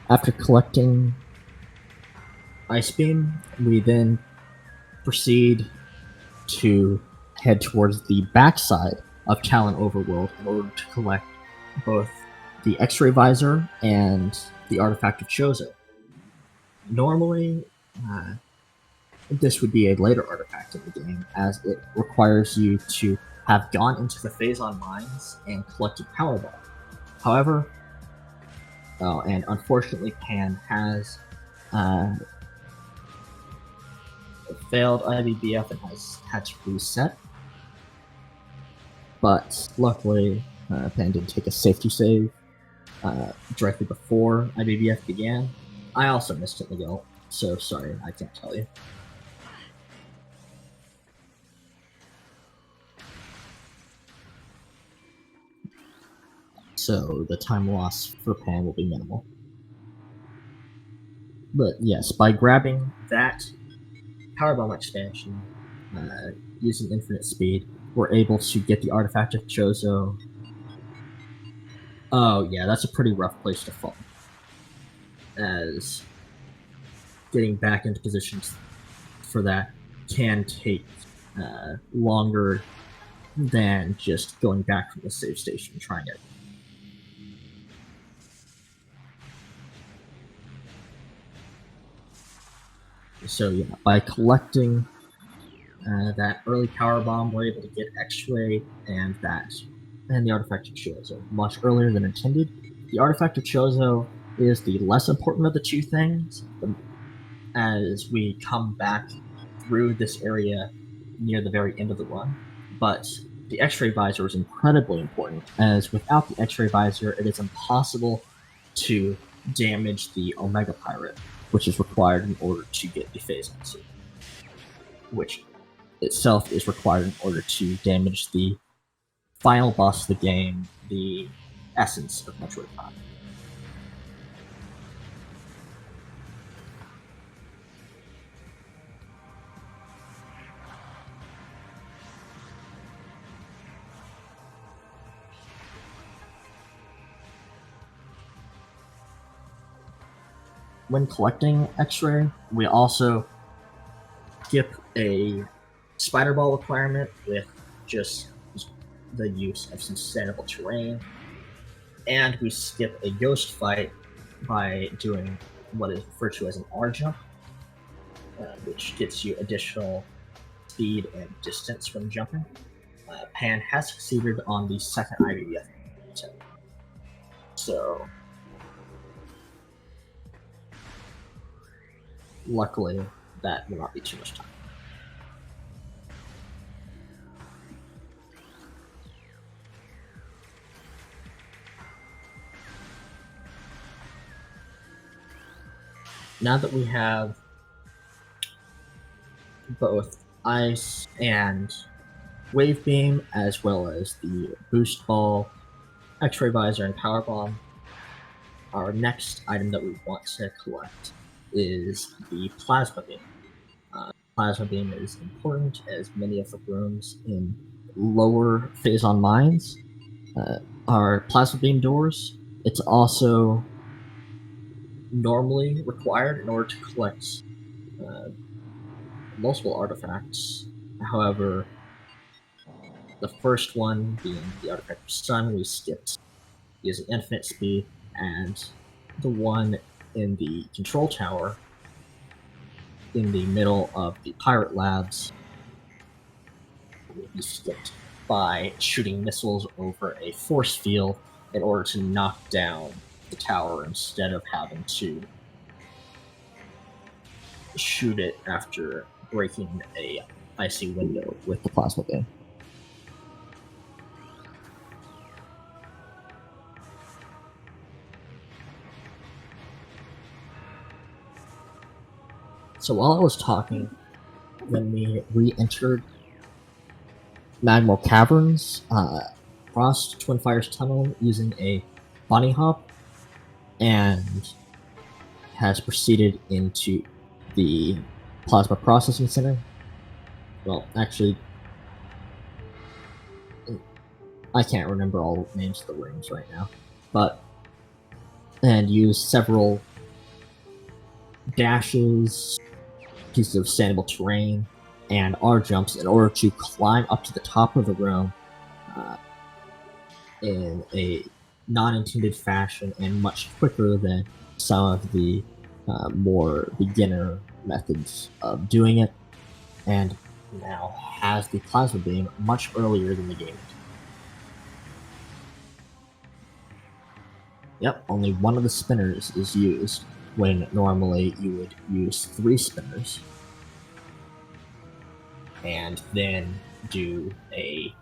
After collecting Ice Beam, we then proceed to head towards the backside of Talon Overworld in order to collect both the X-ray visor and the artifact of Chozo. Normally, this would be a later artifact in the game, as it requires you to have gone into the Phazon mines and collected Power Ball. However, and unfortunately, Pan has failed IBBF and has had to reset. But luckily, Pan did take a safety save directly before IBBF began. I also missed it, Miguel, so sorry, I can't tell you. So the time loss for Pan will be minimal. But yes, by grabbing that Powerbomb expansion using infinite speed, we're able to get the artifact of Chozo. Oh yeah, that's a pretty rough place to fall, as getting back into positions for that can take longer than just going back from the save station and trying it. So yeah, by collecting that early power bomb, we're able to get X-ray and the artifact of Chozo much earlier than intended. The artifact of Chozo is the less important of the two things, as we come back through this area near the very end of the run. But the X-ray visor is incredibly important, as without the X-ray visor, it is impossible to damage the Omega Pirate, which is required in order to get the Phazon suit, which itself is required in order to damage the final boss of the game, the essence of Metroid Prime. When collecting X-ray, we also skip a spider ball requirement with just the use of some sustainable terrain, and we skip a ghost fight by doing what is referred to as an R jump, which gets you additional speed and distance when jumping. Pan has succeeded on the second IBBF attempt, so luckily that will not be too much time. now that we have both ice and wave beam, as well as the boost ball, X-ray visor, and power bomb, our next item that we want to collect is the plasma beam. Plasma beam is important as many of the rooms in lower phazon mines are plasma beam doors. It's also normally required in order to collect uh, multiple artifacts. However, the first one being the artifact of sun, we skipped using infinite speed, and the one in the control tower in the middle of the pirate labs will be skipped by shooting missiles over a force field in order to knock down the tower instead of having to shoot it after breaking a icy window with the plasma beam. So while I was talking, when we re-entered Magmal Caverns, crossed Twin Fires Tunnel using a bunny hop, and has proceeded into the Plasma Processing Center. Well, actually, I can't remember all the names of the rooms right now, and used several dashes, pieces of standable terrain, and R-jumps in order to climb up to the top of the room in a non-intended fashion and much quicker than some of the more beginner methods of doing it, and now has the plasma beam much earlier than the game. Yep, only one of the spinners is used, when normally you would use 3 spinners and then do a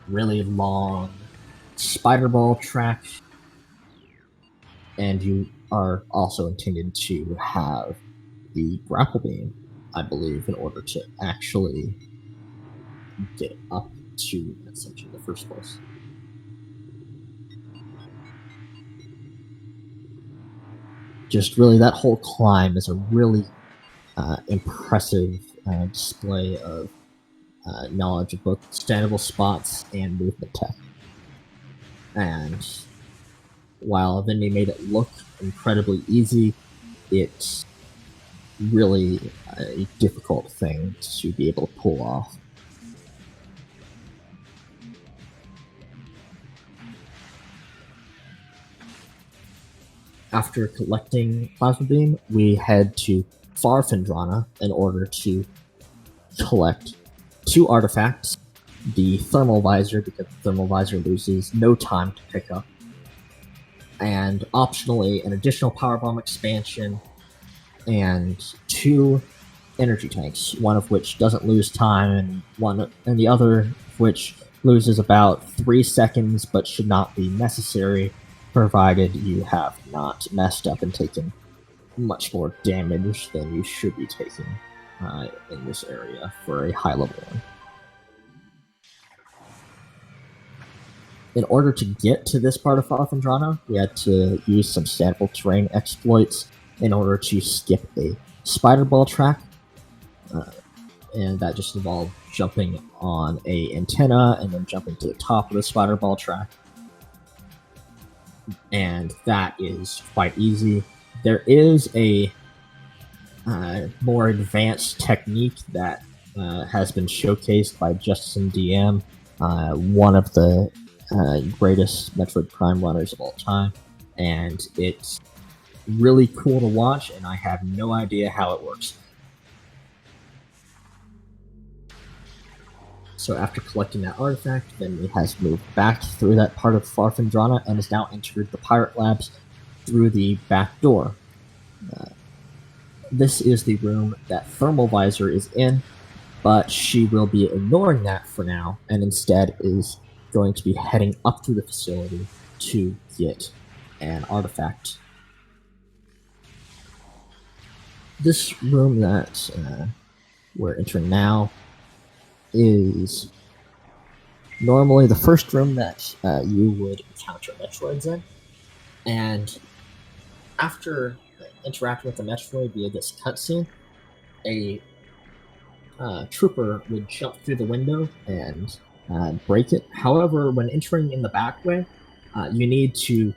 really long spider ball track, and you are also intended to have the grapple beam, I believe, in order to actually get up to that section in the first place. Just really, that whole climb is a really impressive display of knowledge of both standable spots and movement tech. And while Venmissa made it look incredibly easy, it's really a difficult thing to be able to pull off. After collecting Plasma Beam, we head to Farfendrana in order to collect 2 artifacts. The Thermal Visor, because the Thermal Visor loses no time to pick up, and optionally an additional Power Bomb expansion and 2 energy tanks, one of which doesn't lose time, and the other of which loses about 3 seconds but should not be necessary, provided you have not messed up and taken much more damage than you should be taking in this area for a high level one. In order to get to this part of Farfendrana, we had to use some sample terrain exploits in order to skip a spider ball track, and that just involved jumping on a antenna and then jumping to the top of the spider ball track, and that is quite easy. There is a more advanced technique that has been showcased by Justin DM, one of the greatest Metroid Prime runners of all time, and it's really cool to watch, and I have no idea how it works. So after collecting that artifact, then it has moved back through that part of Farfendrana and has now entered the Pirate Labs through the back door. This is the room that Thermal Visor is in, but she will be ignoring that for now, and instead is going to be heading up through the facility to get an artifact. this room that we're entering now is normally the first room that you would encounter Metroids in, and after interacting with the Metroid via this cutscene, a trooper would jump through the window and break it. However, when entering in the back way, you need to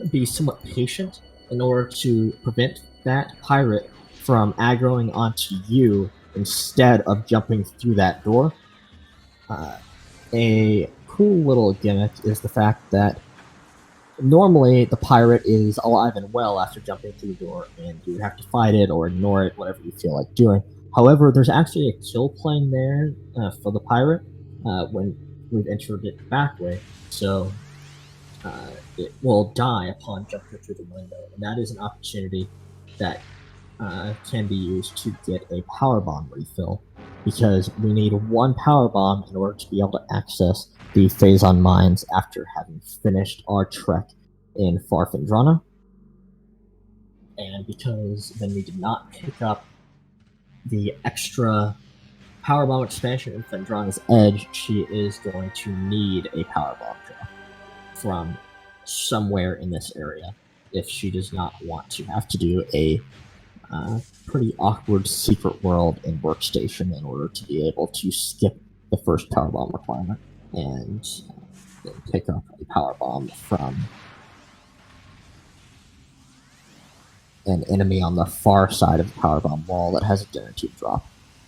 be somewhat patient in order to prevent that pirate from aggroing onto you instead of jumping through that door. A cool little gimmick is the fact that normally the pirate is alive and well after jumping through the door, and you have to fight it or ignore it, whatever you feel like doing. However, there's actually a kill plane there for the pirate when we've entered it the back way, so it will die upon jumping through the window, and that is an opportunity that can be used to get a power bomb refill, because we need one power bomb in order to be able to access the Phazon mines after having finished our trek in Farfandrana. And because then we did not pick up the extra power bomb expansion in Fendrana's Edge, she is going to need a power bomb drop from somewhere in this area if she does not want to have to do a pretty awkward secret world in Workstation in order to be able to skip the first power bomb requirement and then pick up a power bomb from an enemy on the far side of the power bomb wall that has a guaranteed drop.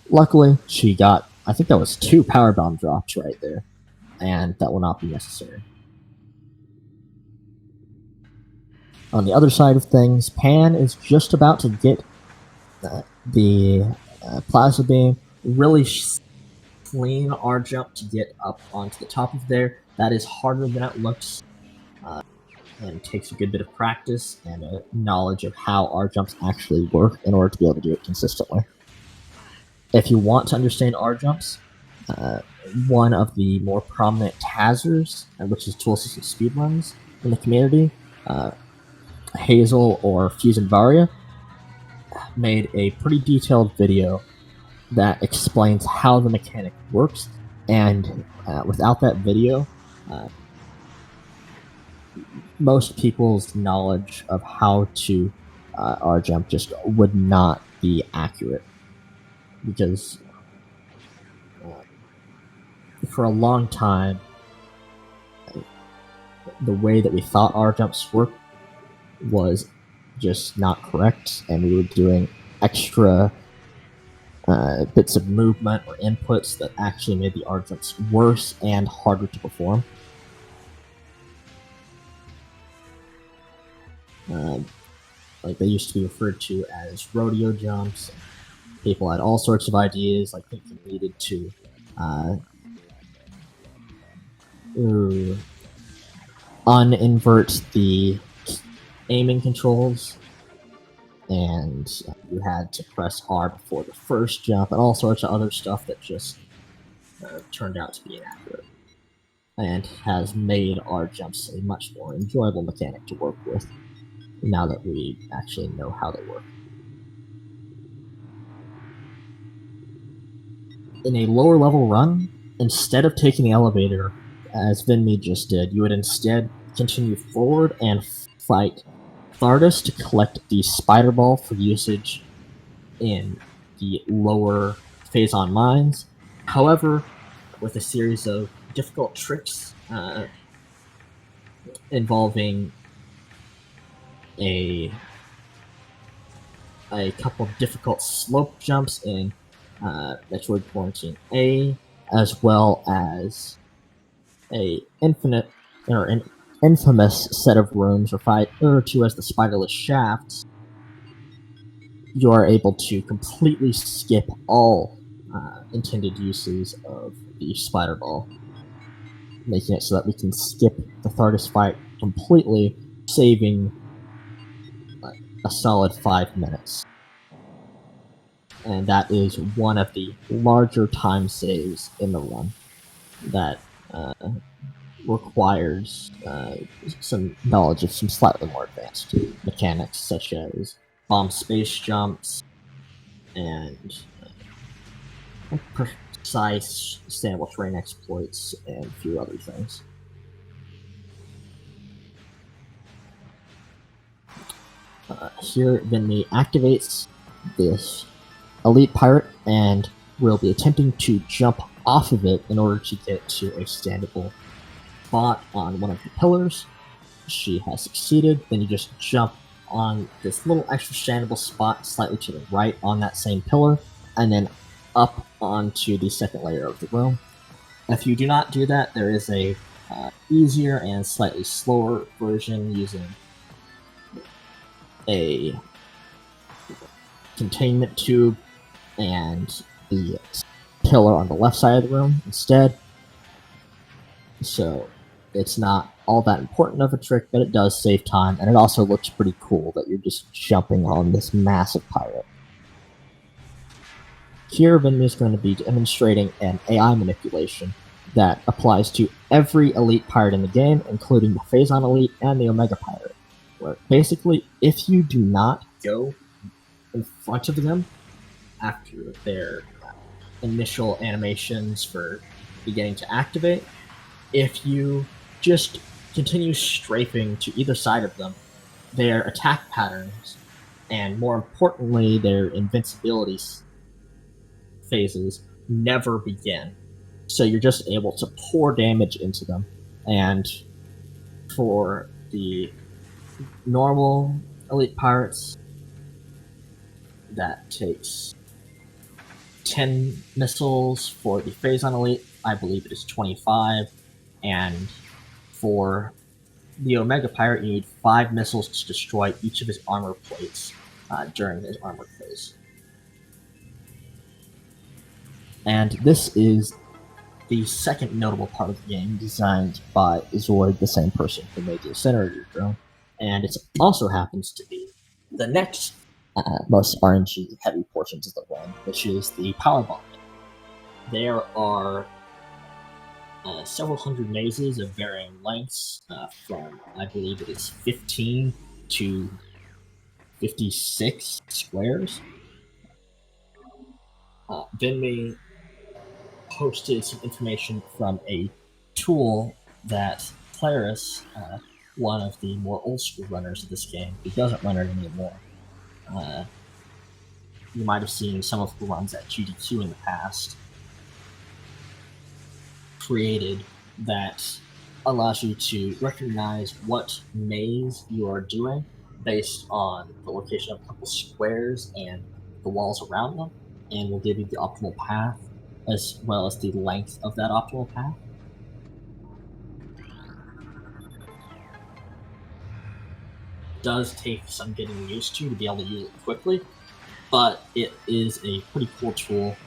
Luckily, she got, I think that was 2 power bomb drops right there, and that will not be necessary. On the other side of things, Pan is just about to get the plasma beam, really fleeing our jump to get up onto the top of there. That is harder than it looks, and takes a good bit of practice and a knowledge of how our jumps actually work in order to be able to do it consistently. If you want to understand R jumps, one of the more prominent Tazers, which is tool assisted speedruns in the community, Hazel or Fusion Varia, made a pretty detailed video that explains how the mechanic works, and without that video, most people's knowledge of how to R jump just would not be accurate, because for a long time, the way that we thought R jumps worked was just not correct, and we were doing extra bits of movement or inputs that actually made the R jumps worse and harder to perform. Like they used to be referred to as rodeo jumps. People had all sorts of ideas, like thinking needed to uninvert the aiming controls, and you had to press R before the first jump, and all sorts of other stuff that just turned out to be inaccurate, and has made R jumps a much more enjoyable mechanic to work with now that we actually know how they work. In a lower level run, instead of taking the elevator, as Venmissa just did, you would instead continue forward and fight Thardus to collect the Spider Ball for usage in the lower Phazon mines. However, with a series of difficult tricks involving a couple of difficult slope jumps in Metroid Quarantine A, as well as an infamous set of rooms referred to as the Spiderless Shafts, you are able to completely skip all intended uses of the Spider Ball, making it so that we can skip the Thardus fight completely, saving a solid 5 minutes. And that is one of the larger time saves in the run that requires some knowledge of some slightly more advanced mechanics, such as bomb space jumps, and precise stable terrain exploits, and a few other things. Here, Venmi activates this elite pirate and will be attempting to jump off of it in order to get to a standable spot on one of the pillars. She has succeeded. Then you just jump on this little extra standable spot slightly to the right on that same pillar, and then up onto the second layer of the room. If you do not do that, there is a easier and slightly slower version using a containment tube and the pillar on the left side of the room instead. So it's not all that important of a trick, but it does save time, and it also looks pretty cool that you're just jumping on this massive pirate. Here, Venmi is going to be demonstrating an AI manipulation that applies to every elite pirate in the game, including the Phazon Elite and the Omega Pirate. Where basically, if you do not go in front of them after their initial animations for beginning to activate, if you just continue strafing to either side of them, their attack patterns, and more importantly, their invincibility phases never begin. So you're just able to pour damage into them. And for the normal elite pirates, that takes 10 missiles. For the Phazon Elite, I believe it is 25. And for the Omega Pirate, you need 5 missiles to destroy each of his armor plates during his armor phase. And this is the second notable part of the game, designed by Zoid, the same person who made the Incinerator drone. And it also happens to be the next most RNG heavy portions of the run, which is the power bomb. There are several hundred mazes of varying lengths, from I believe it is 15 to 56 squares. Venmi posted some information from a tool that Claris, one of the more old school runners of this game, who doesn't run it anymore. You might have seen some of the runs at GDQ in the past, created that allows you to recognize what maze you are doing based on the location of a couple squares and the walls around them, and will give you the optimal path as well as the length of that optimal path. It does take some getting used to be able to use it quickly, but it is a pretty cool tool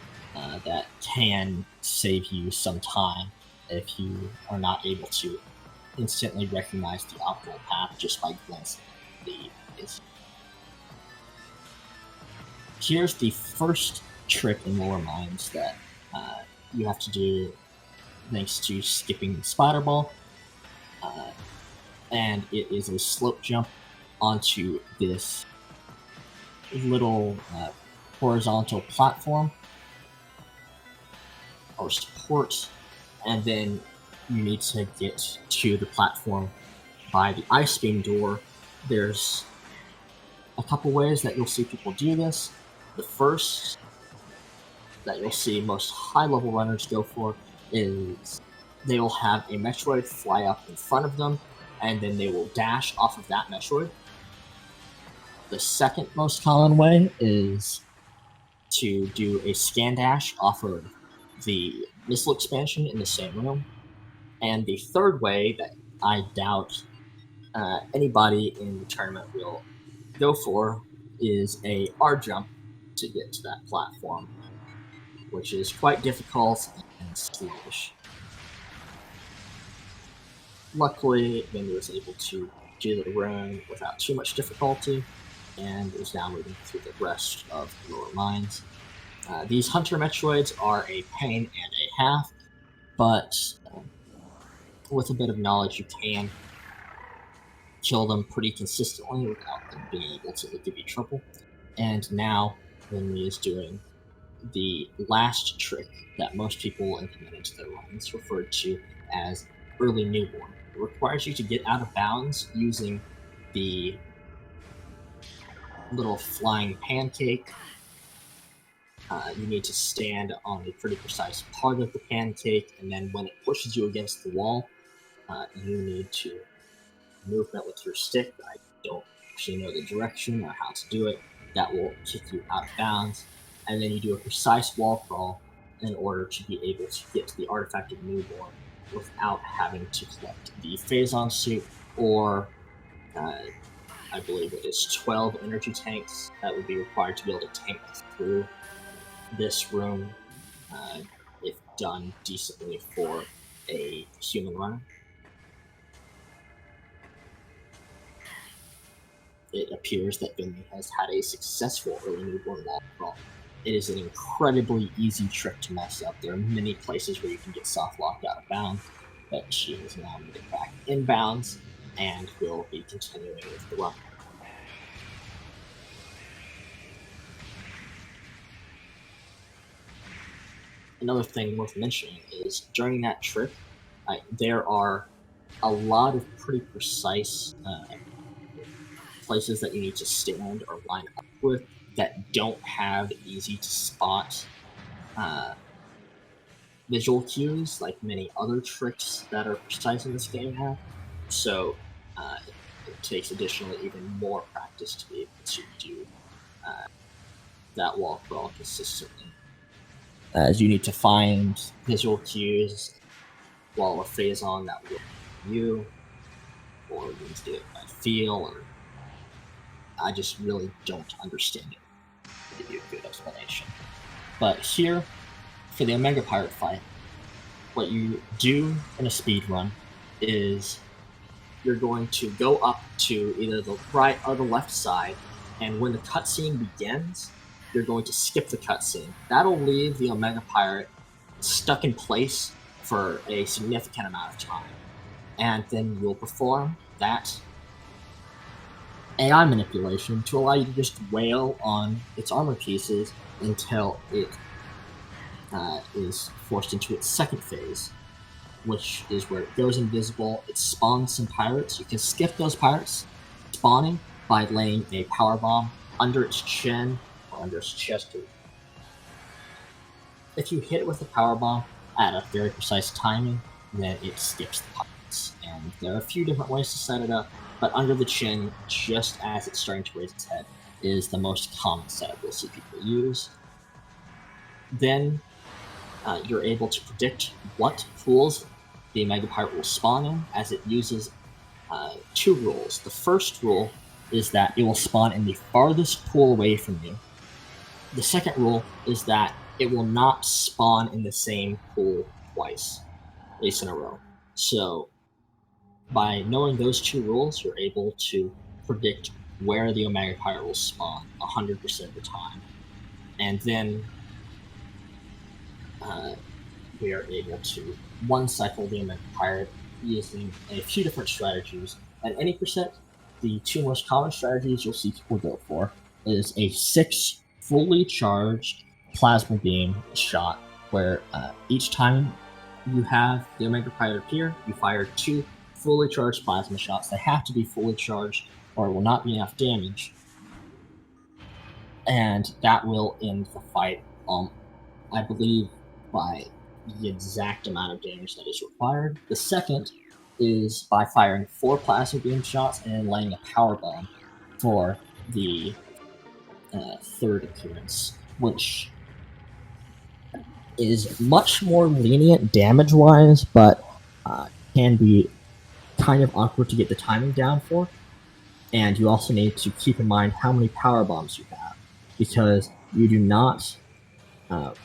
that can save you some time if you are not able to instantly recognize the optimal path just by glancing at the maze. Here's the first trick in Lower Mines that you have to do thanks to skipping the spider ball, and it is a slope jump onto this little horizontal platform or support, and then you need to get to the platform by the ice beam door. There's a couple ways that you'll see people do this. The first that you'll see most high-level runners go for is they will have a Metroid fly up in front of them, and then they will dash off of that Metroid. The second most common way is to do a scan dash off of the missile expansion in the same room. And the third way that I doubt anybody in the tournament will go for is a R jump to get to that platform, which is quite difficult and slowish. Luckily, Venmi was able to do the run without too much difficulty, and is now moving through the rest of the Lower Mines. These Hunter Metroids are a pain and a half, but with a bit of knowledge, you can kill them pretty consistently without them being able to give you trouble. And now Venmi is doing the last trick that most people implement into their runs, referred to as early newborn. It requires you to get out of bounds using the little flying pancake. You need to stand on a pretty precise part of the pancake, and then when it pushes you against the wall, you need to movement with your stick. I don't actually know the direction or how to do it. That will kick you out of bounds, and then you do a precise wall crawl in order to be able to get to the artifact of newborn without having to collect the Phazon suit or I believe it is 12 energy tanks that would be required to be able to tank through this room if done decently for a human runner. It appears that Venmi has had a successful early newborn wall crawl. It is an incredibly easy trick to mess up. There are many places where you can get soft locked out of bounds, but she is now made it back in bounds and will be continuing with the run. Another thing worth mentioning is during that trick, there are a lot of pretty precise places that you need to stand or line up with that don't have easy to spot visual cues like many other tricks that are precise in this game have. So it takes additionally even more practice to be able to do that wall crawl consistently, as you need to find visual cues while a Phazon that will you, or you need to do it by feel, or I just really don't understand it to give you a good explanation. But here, for the Omega Pirate fight, what you do in a speed run is you're going to go up to either the right or the left side, and when the cutscene begins, you're going to skip the cutscene. That'll leave the Omega Pirate stuck in place for a significant amount of time. And then you'll perform that AI manipulation to allow you to just wail on its armor pieces until it is forced into its second phase, which is where it goes invisible. It spawns some pirates. You can skip those pirates spawning by laying a power bomb under its chin or under its chest. If you hit it with a power bomb at a very precise timing, then it skips the pirates. And there are a few different ways to set it up, but under the chin, just as it's starting to raise its head, is the most common setup you'll see people use. Then you're able to predict what pools the Omega Pirate will spawn in, as it uses two rules. The first rule is that it will spawn in the farthest pool away from you. The second rule is that it will not spawn in the same pool twice, at least in a row. So by knowing those two rules, you're able to predict where the Omega Pirate will spawn 100% of the time. And then we are able to one-cycle the Omega Pirate using a few different strategies. At any percent, the two most common strategies you'll see people go for is a 6 fully charged plasma beam shot, where each time you have the Omega Pirate appear, you fire 2 fully charged plasma shots. They have to be fully charged or it will not be enough damage. And that will end the fight, I believe, by the exact amount of damage that is required. The second is by firing 4 plasma beam shots and laying a power bomb for the third appearance, which is much more lenient damage-wise, but can be kind of awkward to get the timing down for. And you also need to keep in mind how many power bombs you have, because you do not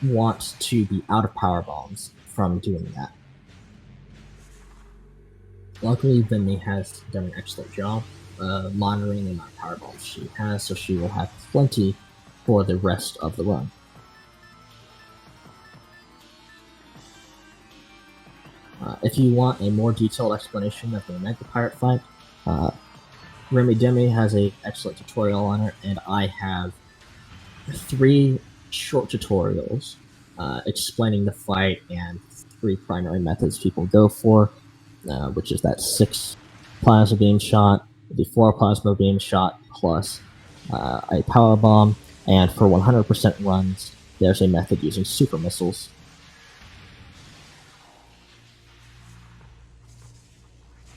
want to be out of power bombs from doing that. Luckily, Venmi has done an excellent job monitoring the amount of power bombs she has, so she will have plenty for the rest of the run. If you want a more detailed explanation of the Omega Pirate fight, Remy Demi has an excellent tutorial on it, and I have 3 short tutorials explaining the fight and 3 primary methods people go for, which is that 6 plasma beam shot, the 4 plasma beam shot plus a power bomb, and for 100% runs, there's a method using super missiles.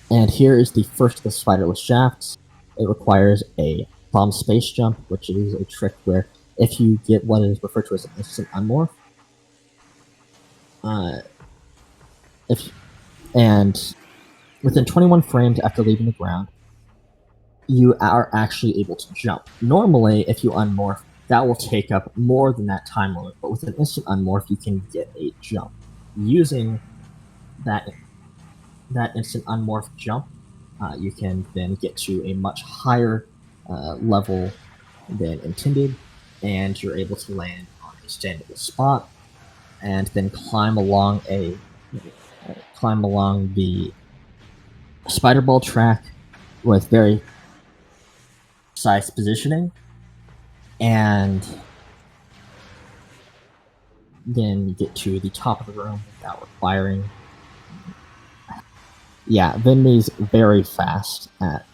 And here is the first of the spiderless shafts. It requires a bomb space jump, which is a trick where if you get what is referred to as an instant unmorph, and within 21 frames after leaving the ground, you are actually able to jump. Normally, if you unmorph, that will take up more than that time limit, but with an instant unmorph, you can get a jump. Using that instant unmorph jump, you can then get to a much higher level than intended, and you're able to land on a standable spot, and then climb along the spider ball track with very precise positioning, and then you get to the top of the room without requiring. Yeah, Venmi's very fast at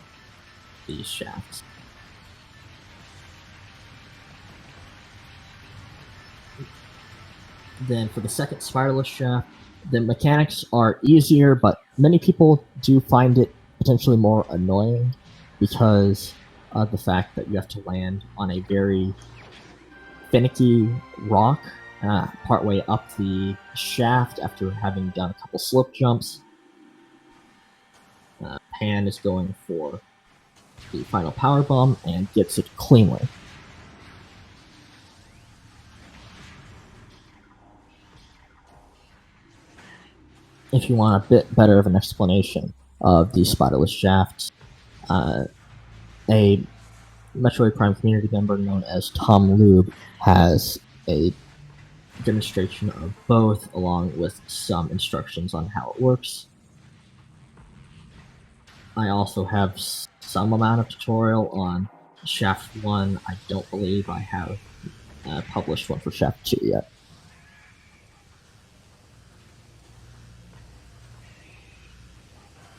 these shafts. Then for the second spiderless shaft, the mechanics are easier, but many people do find it potentially more annoying because of the fact that you have to land on a very finicky rock partway up the shaft after having done a couple slope jumps. Pan is going for the final power bomb and gets it cleanly. If you want a bit better of an explanation of the spiderless shafts, a Metroid Prime community member known as Tom Lube has a demonstration of both, along with some instructions on how it works. I also have some amount of tutorial on Shaft 1. I don't believe I have published one for Shaft 2 yet.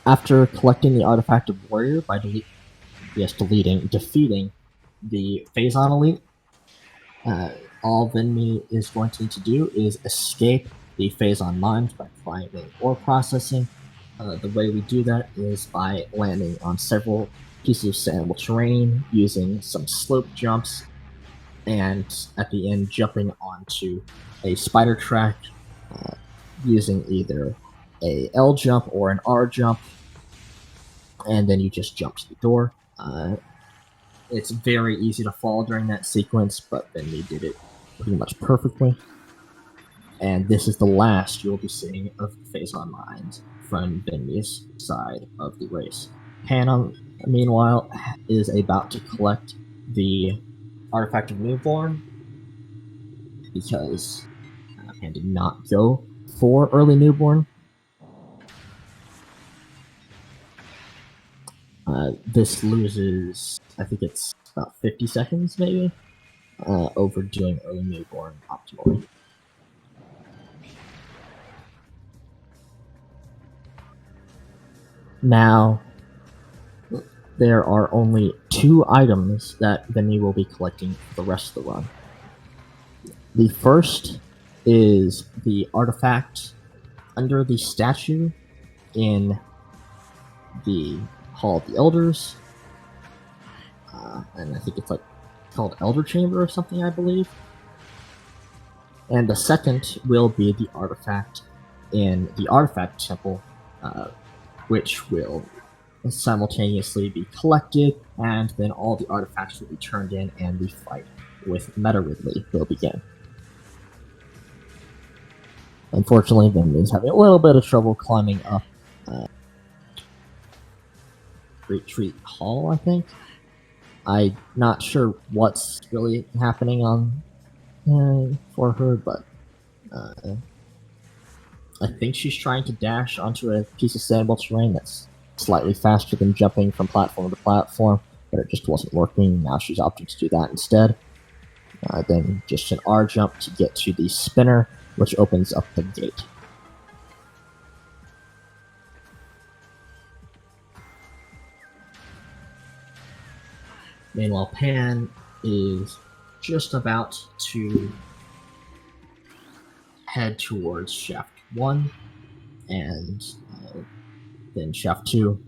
After collecting the Artifact of Warrior by defeating the Phazon Elite, all Venmi is going to need to do is escape the Phazon mines by climbing ore processing. The way we do that is by landing on several pieces of sandable terrain, using some slope jumps, and at the end jumping onto a spider track using either a L jump or an R jump, and then you just jump to the door. It's very easy to fall during that sequence, but then we did it pretty much perfectly. And this is the last you'll be seeing of the Phazon mines from Venmi's side of the race. Pan, meanwhile, is about to collect the Artifact of Newborn because Pan did not go for early Newborn. This loses, I think it's about 50 seconds maybe, over doing early Newborn optimally. Now, there are only 2 items that Venmi will be collecting for the rest of the run. The first is the artifact under the statue in the Hall of the Elders, and I think it's like called Elder Chamber or something, I believe. And the second will be the artifact in the Artifact Temple, which will simultaneously be collected, and then all the artifacts will be turned in, and the fight with Meta Ridley will begin. Unfortunately, Venmi is having a little bit of trouble climbing up Retreat Hall, I think. I'm not sure what's really happening on for her, but I think she's trying to dash onto a piece of sandable terrain that's slightly faster than jumping from platform to platform, but it just wasn't working. Now she's opting to do that instead. Then just an R jump to get to the spinner, which opens up the gate. Meanwhile, Pan is just about to head towards shaft 1 and then shaft 2.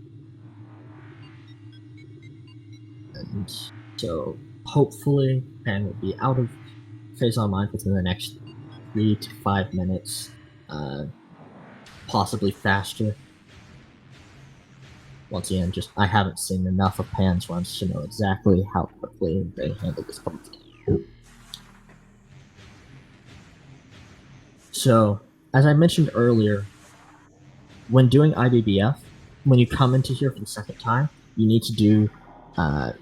And so hopefully Pan will be out of phase on mind within the next 3 to 5 minutes, possibly faster. Once again, just I haven't seen enough of Pan's runs to know exactly how quickly they handle this part. So, as I mentioned earlier, when doing IBBF, when you come into here for the second time, you need to do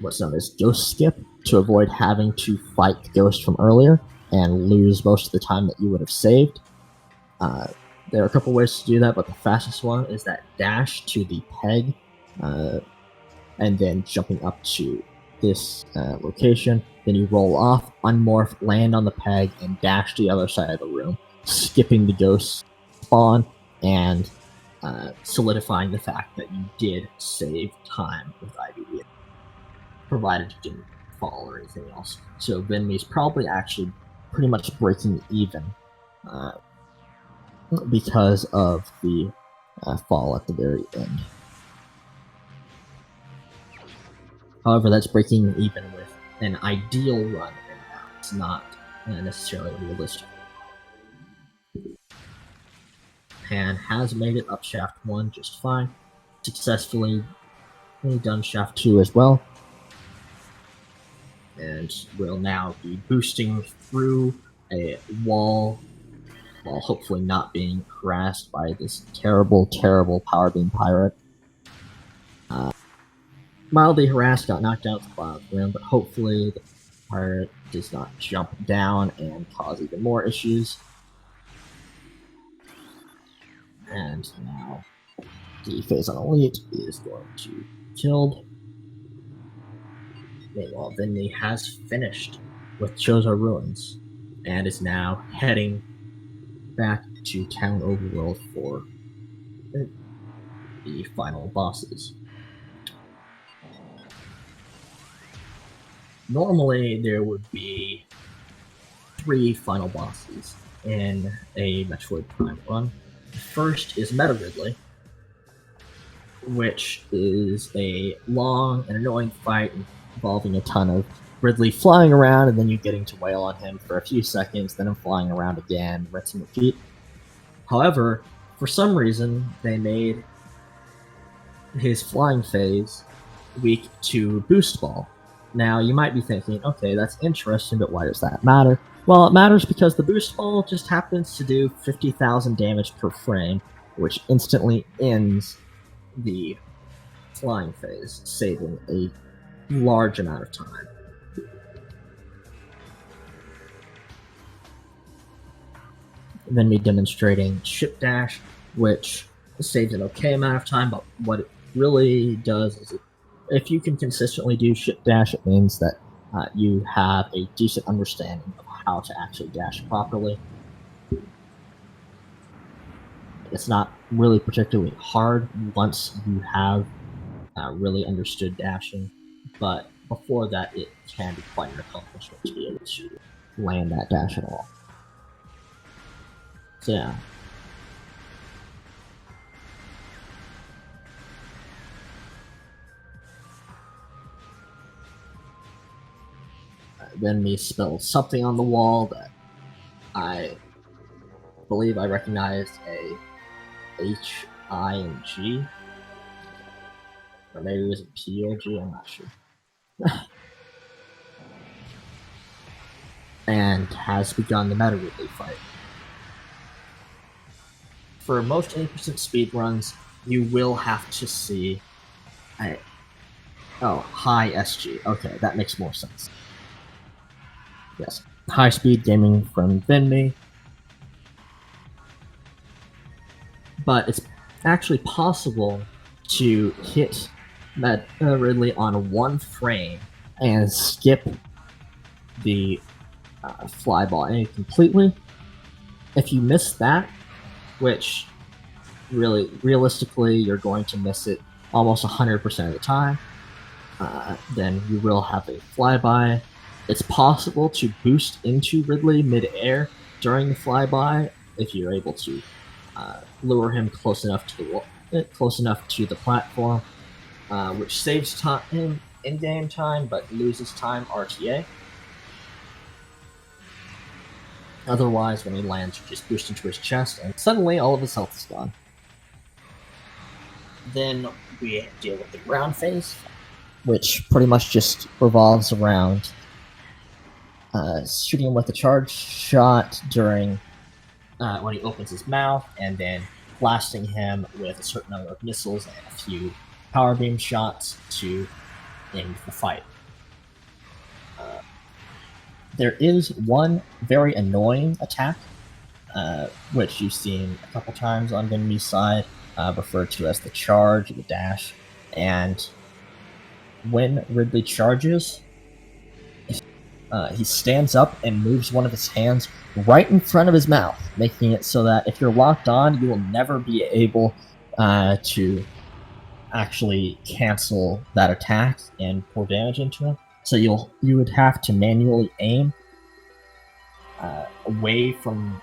what's known as ghost skip to avoid having to fight the ghost from earlier and lose most of the time that you would have saved. There are a couple ways to do that, but the fastest one is that dash to the peg, and then jumping up to this location. Then you roll off, unmorph, land on the peg, and dash to the other side of the room, skipping the ghost spawn and solidifying the fact that you did save time with IBB, provided you didn't fall or anything else. So Venmissa's probably actually pretty much breaking even because of the fall at the very end. However, that's breaking even with an ideal run, and it's not necessarily realistic. Pan has made it up shaft 1 just fine, successfully done shaft 2 as well, and will now be boosting through a wall while hopefully not being harassed by this terrible, terrible Power Beam Pirate. Mildly harassed, got knocked out of the cloud room, but hopefully the pirate does not jump down and cause even more issues. And now the phase on elite is going to be killed. Meanwhile, Venmi has finished with Chozo Ruins and is now heading back to Town Overworld for the final bosses. Normally, there would be 3 final bosses in a Metroid Prime run. The first is Meta Ridley, which is a long and annoying fight involving a ton of Ridley flying around and then you getting to wail on him for a few seconds, then him flying around again, rinse and repeat. However, for some reason, they made his flying phase weak to Boost Ball. Now, you might be thinking, okay, that's interesting, but why does that matter? Well, it matters because the Boost Ball just happens to do 50,000 damage per frame, which instantly ends the flying phase, saving a large amount of time. Then me demonstrating Ship Dash, which saves an okay amount of time, but what it really does is if you can consistently do Ship Dash, it means that you have a decent understanding of how to actually dash properly. It's not really particularly hard once you have really understood dashing, but before that, it can be quite an accomplishment to be able to land that dash at all. So yeah. Then me spelled something on the wall that I believe I recognized a H, I, and G. Or maybe it was a P or G, I'm not sure. And has begun the Meta Ridley fight. For most 80% speedruns, you will have to see high SG. Okay, that makes more sense. Yes, high speed gaming from Venmi. But it's actually possible to hit Ridley on one frame and skip the flyby completely. If you miss that, which really realistically you're going to miss it almost 100% of the time, then you will have a flyby. It's possible to boost into Ridley mid-air during the flyby if you're able to lure him close enough to the platform, which saves time in-game time but loses time RTA. Otherwise, when he lands, you just boost into his chest, and suddenly all of his health is gone. Then we deal with the ground phase, which pretty much just revolves around shooting him with a charge shot during when he opens his mouth, and then blasting him with a certain number of missiles and a few power beam shots to end the fight. There is one very annoying attack, which you've seen a couple times on Venmissa's side, referred to as the charge, the dash, and when Ridley charges, he stands up and moves one of his hands right in front of his mouth, making it so that if you're locked on, you will never be able to actually cancel that attack and pour damage into him. So you would have to manually aim away from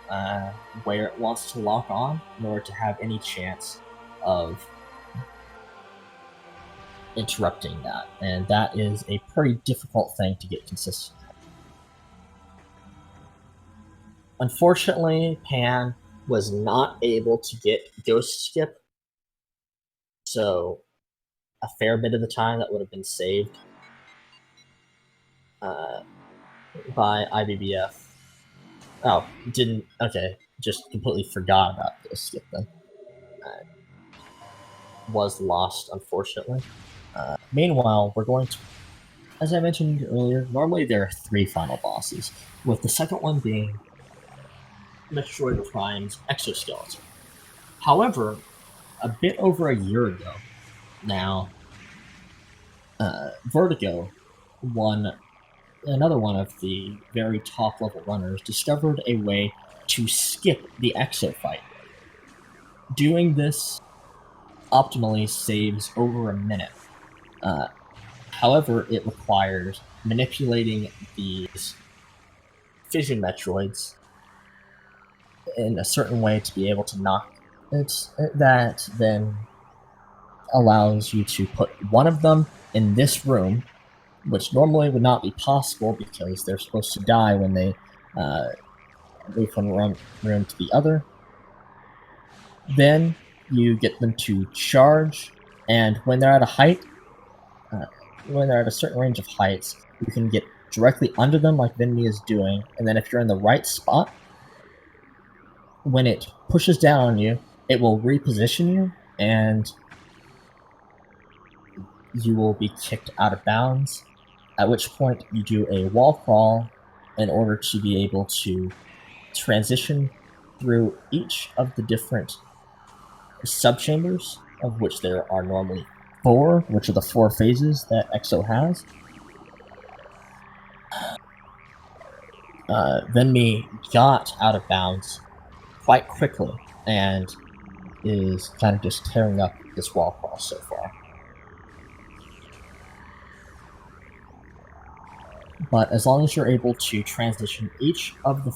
where it wants to lock on in order to have any chance of interrupting that, and that is a pretty difficult thing to get consistent at. Unfortunately, Pan was not able to get Ghost Skip, so a fair bit of the time that would have been saved by IBBF. Oh, didn't. Okay, just completely forgot about Ghost Skip then. Was lost, unfortunately. Meanwhile, we're going to, as I mentioned earlier, normally there are 3 final bosses, with the second one being Metroid Prime's Exoskeleton. However, a bit over a year ago now, Vertigo, another one of the very top level runners, discovered a way to skip the Exo fight. Doing this optimally saves over a minute. However, it requires manipulating these fission Metroids in a certain way to be able to knock it. That then allows you to put one of them in this room, which normally would not be possible because they're supposed to die when they move from one room to the other. Then you get them to charge, and when they're at a height, when they're at a certain range of heights, you can get directly under them like Venmissa is doing, and then if you're in the right spot, when it pushes down on you, it will reposition you, and you will be kicked out of bounds, at which point you do a wall crawl in order to be able to transition through each of the different subchambers, of which there are normally 4, which are the 4 phases that EXO has. Venmi got out of bounds quite quickly and is kind of just tearing up this wall crawl so far. But as long as you're able to transition each of the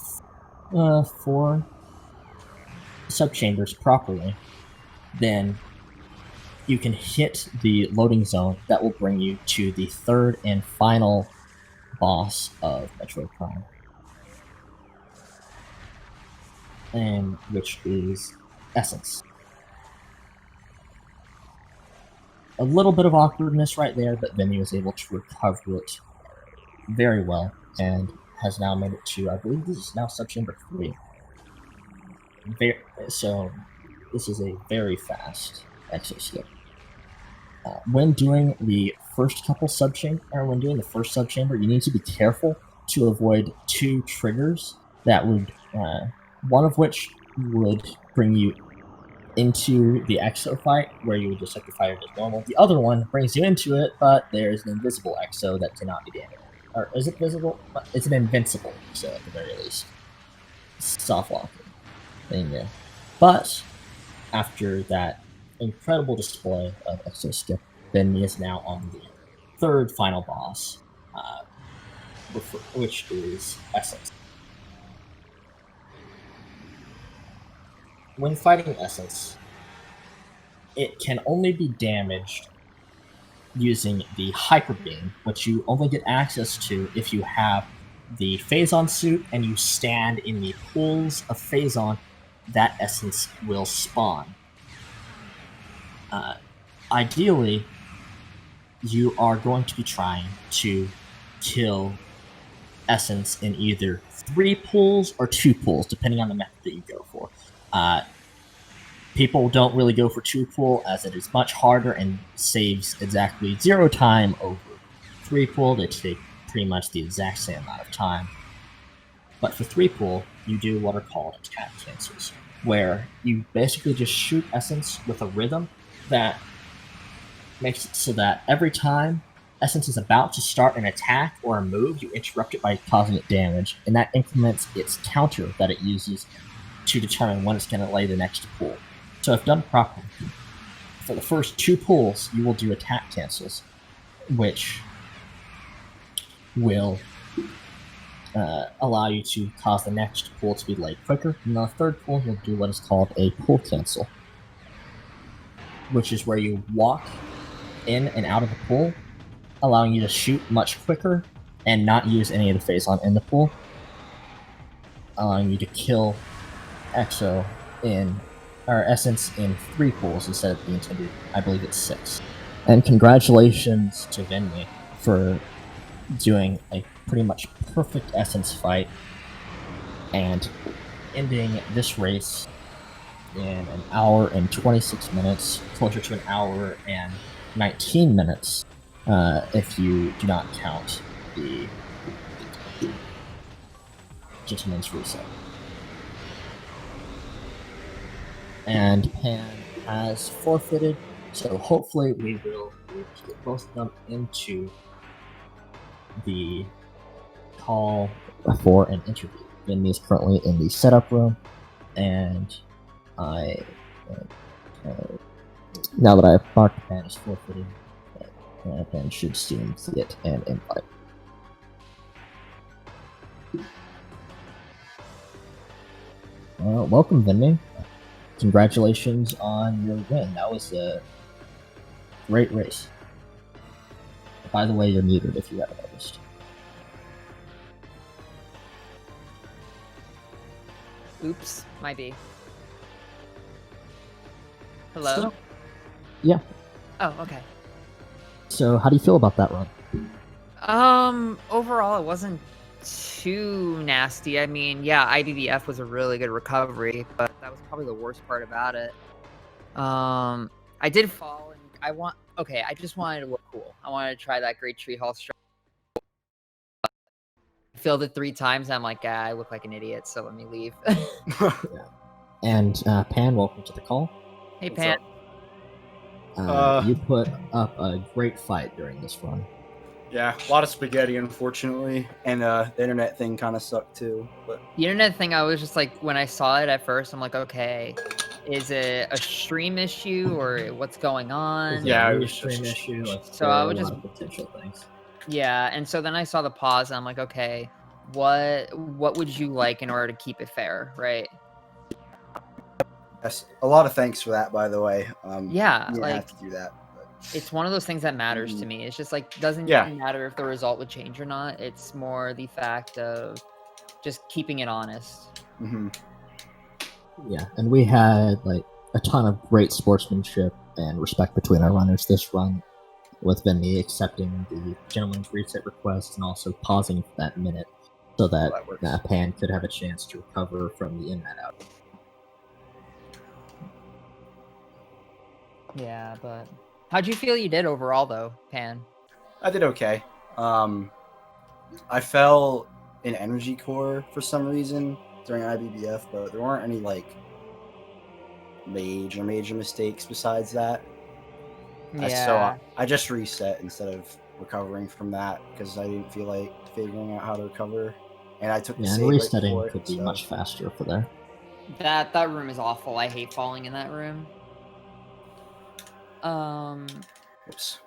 4 subchambers properly, then you can hit the loading zone that will bring you to the 3rd and final boss of Metroid Prime, and which is Essence. A little bit of awkwardness right there, but then he was able to recover it very well and has now made it to, I believe this is now subchamber 3. So this is a very fast exo skip. When doing the first subchamber, you need to be careful to avoid 2 triggers that would, one of which would bring you into the exo fight where you would just have to fight it as normal. The other one brings you into it, but there's an invisible exo that cannot be damaged. Or is it visible? It's an invincible exo at the very least. Soft locking. Thing. But after that incredible display of exo skip, Benny is now on the third final boss, which is Essence. When fighting Essence, it can only be damaged using the Hyper Beam, which you only get access to if you have the Phazon suit and you stand in the pools of Phazon that Essence will spawn. Ideally, you are going to be trying to kill Essence in either 3 pools or 2 pools, depending on the method that you go for. People don't really go for 2 pool as it is much harder and saves exactly 0 time over 3 pool. They take pretty much the exact same amount of time. But for 3 pool, you do what are called attack cancels, where you basically just shoot Essence with a rhythm that makes it so that every time Essence is about to start an attack or a move, you interrupt it by causing it damage, and that increments its counter that it uses to determine when it's going to lay the next pull. So if done properly, for the first 2 pulls, you will do attack cancels, which will allow you to cause the next pull to be laid quicker. And the third pull, you'll do what is called a pull cancel, which is where you walk in and out of the pool, allowing you to shoot much quicker and not use any of the Phazon in the pool, allowing you to kill Exo or Essence in 3 pools instead of the intended, I believe it's 6. And congratulations to Venmissa for doing a pretty much perfect Essence fight and ending this race in an hour and 26 minutes, closer to an hour and 19 minutes, if you do not count the Gentleman's Reset. And Pan has forfeited, so hopefully we will get both of them into the call for an interview. Venmissa is currently in the setup room, and I now that I have marked Pan as forfeited, Pan should soon get an invite. Welcome, Venmissa. Congratulations on your win. That was a great race. By the way, you're muted if you haven't noticed. Oops, might be. Hello? So, yeah. Oh, okay. So, how do you feel about that run? Overall, it wasn't too nasty. I mean, yeah, IDDF was a really good recovery, but that was probably the worst part about it. I did fall, and I just wanted to look cool. I wanted to try that Great Tree Hall strike. I failed it 3 times, and I'm like, I look like an idiot, so let me leave. Yeah. And Pan, welcome to the call. Hey, Pan. You put up a great fight during this run. Yeah, a lot of spaghetti, unfortunately, and the internet thing kind of sucked too. But the internet thing, I was just like, when I saw it at first, I'm like, okay, is it a stream issue or what's going on? Yeah, it it was was a stream just- issue. Like, So there I are would a lot just- of potential things. Yeah, and so then I saw the pause, and I'm like, okay, what would you like in order to keep it fair, right? yes, a lot of thanks for that, by the way. Yeah, you didn't like, have to do that. But it's one of those things that matters to me. It's just like, doesn't Yeah. even matter if the result would change or not. It's more the fact of just keeping it honest. mhm. Yeah, and we had like a ton of great sportsmanship and respect between our runners this run, with Venmissa accepting the gentleman's reset request and also pausing for that minute so that That works. Pan could have a chance to recover from the internet outage. Yeah, but how'd you feel you did overall, though, Pan? I did okay. I fell in energy core for some reason during IBBF, but there weren't any like major mistakes besides that. Yeah. I just reset instead of recovering from that because I didn't feel like figuring out how to recover, and I took the Yeah, and save right resetting before could it. be So much faster for there. That room is awful. I hate falling in that room. oops.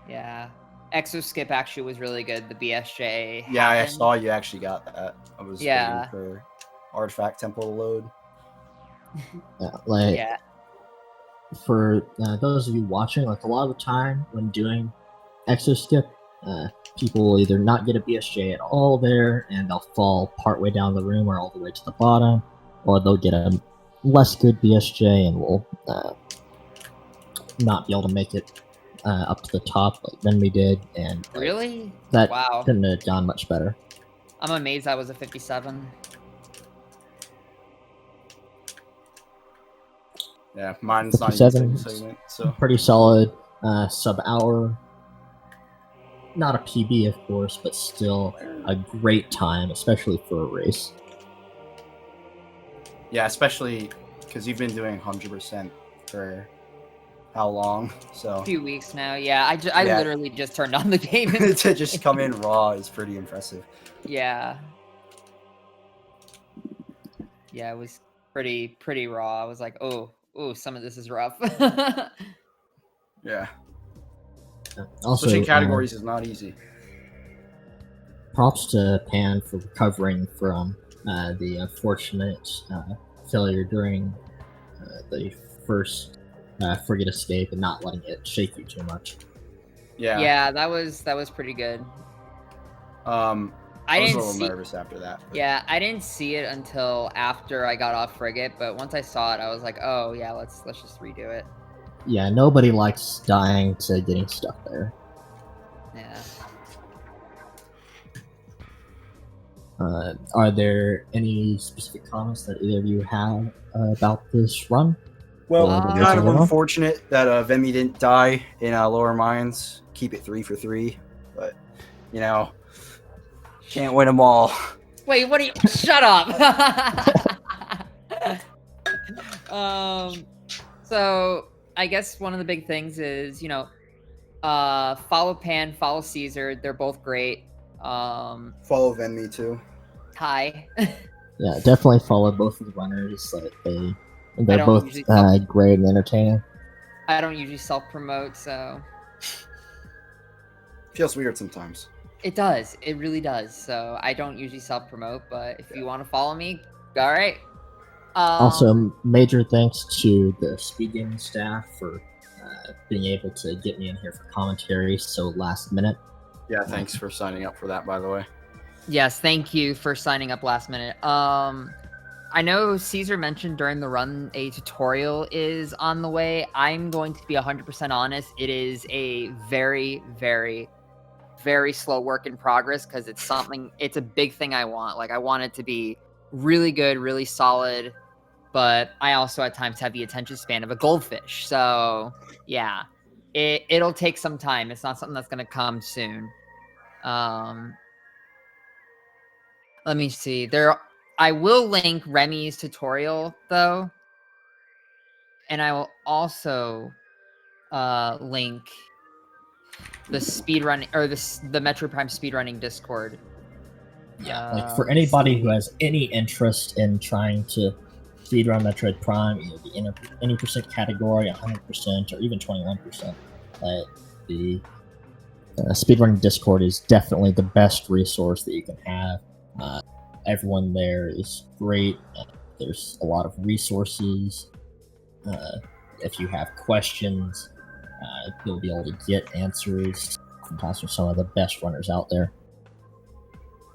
Yeah. Exo skip actually was really good. The BSJ Yeah, I happened. saw you actually got that. I was Yeah. waiting for Artifact Temple to load. Yeah, like Yeah. for those of you watching, like a lot of the time when doing exo skip, people will either not get a BSJ at all there, and they'll fall partway down the room or all the way to the bottom, or they'll get a less good BSJ and will not be able to make it up to the top like Venmi did, and Really? that Wow. couldn't have gone much better. I'm amazed I was a 57. Yeah, mine's not even 57 single segment, so pretty solid sub-hour. Not a PB, of course, but still a great time, especially for a race. yeah, especially because you've been doing 100% for how long? So A few weeks now. Yeah, I Yeah. literally just turned on the game. to just come in raw is pretty impressive. Yeah. Yeah, it was pretty raw. I was like, oh, some of this is rough. Yeah. Also, Switching categories is not easy. props to Pan for recovering from the unfortunate failure during the first frigate escape and not letting it shake you too much. Yeah. Yeah, that was pretty good. I was a little nervous after that. But... Yeah, I didn't see it until after I got off frigate, but once I saw it, I was like, oh yeah, let's just redo it. Yeah, nobody likes dying to getting stuck there. Yeah. Are there any specific comments that either of you have about this run? Well, Or the kind of run? unfortunate that Venmi didn't die in Lower Mines. Keep it 3 for 3, but you know, can't win them all. Wait, what are you? Shut up. So I guess one of the big things is, follow Pan, follow Caesar. They're both great. Follow Venmi too. Hi. Yeah, definitely follow both of the runners. They're don't both usually great and entertaining. I don't usually self-promote, so Feels weird sometimes. it does. It really does. So I don't usually self-promote, but if you want to follow me, all right. Also, major thanks to the SpeedGaming staff for being able to get me in here for commentary so last minute. Yeah, thanks for signing up for that, by the way. Yes, thank you for signing up last minute. I know Caesar mentioned during the run a tutorial is on the way. I'm going to be 100% honest. It is a very, very, very slow work in progress because it's a big thing I want. Like, I want it to be really good, really solid, but I also at times have the attention span of a goldfish. So, yeah, it'll take some time. It's not something that's going to come soon. Let me see. I will link Remy's tutorial though, and I will also link the speedrunning or the Metroid Prime speedrunning Discord. Yeah, like for anybody who has any interest in trying to speedrun Metroid Prime, either the any percent category, 100%, or even 21%, the speedrunning Discord is definitely the best resource that you can have. Everyone there is great. There's a lot of resources. If you have questions, you'll be able to get answers sometimes from some of the best runners out there.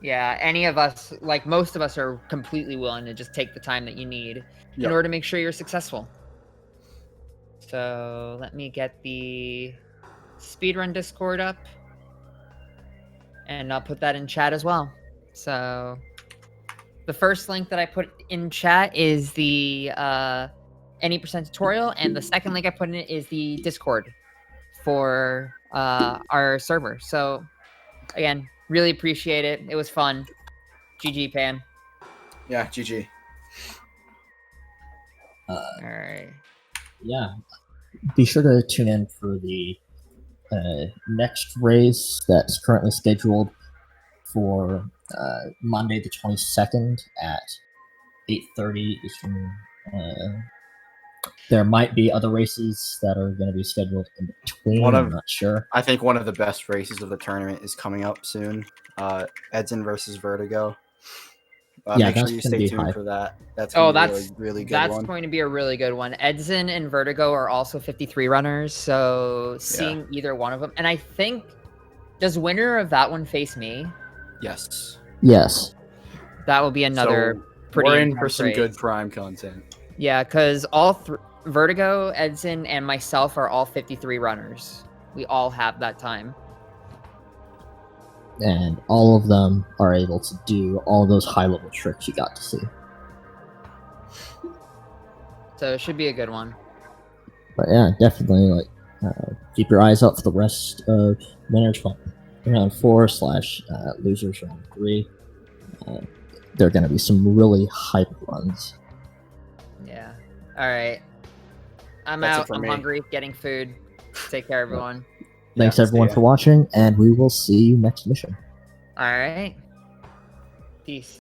Yeah, any of us, like most of us, are completely willing to just take the time that you need in order to make sure you're successful. So let me get the speedrun Discord up, and I'll put that in chat as well. So the first link that I put in chat is the any percent tutorial, and the second link I put in it is the Discord for our server. So again, really appreciate it. It was fun. GG, Pan. Yeah, GG. All right. Yeah, be sure to tune in for the next race that's currently scheduled for Monday the 22nd at 8:30 Eastern. There might be other races that are going to be scheduled in between. I'm not sure. I think one of the best races of the tournament is coming up soon. Edson versus Vertigo. Yeah, Make sure that's you gonna stay be tuned hype. for that. That's gonna be a really, really good that's one. going to be a really good one. Edson and Vertigo are also 53 runners, so seeing either one of them, and I think does winner of that one face me? Yes. Yes. That will be another So pretty we're in intense for some race. good prime content. Yeah, because Vertigo, Edson, and myself are all 53 runners. We all have that time. And all of them are able to do all those high-level tricks you got to see. So it should be a good one. But yeah, definitely keep your eyes out for the rest of winners from round 4 / losers round 3. There are going to be some really hype runs. Yeah. All right. I'm That's it out. for I'm me. hungry. Getting food. Take care, everyone. Thanks Yeah, everyone see ya. for watching, and we will see you next mission. All right. Peace.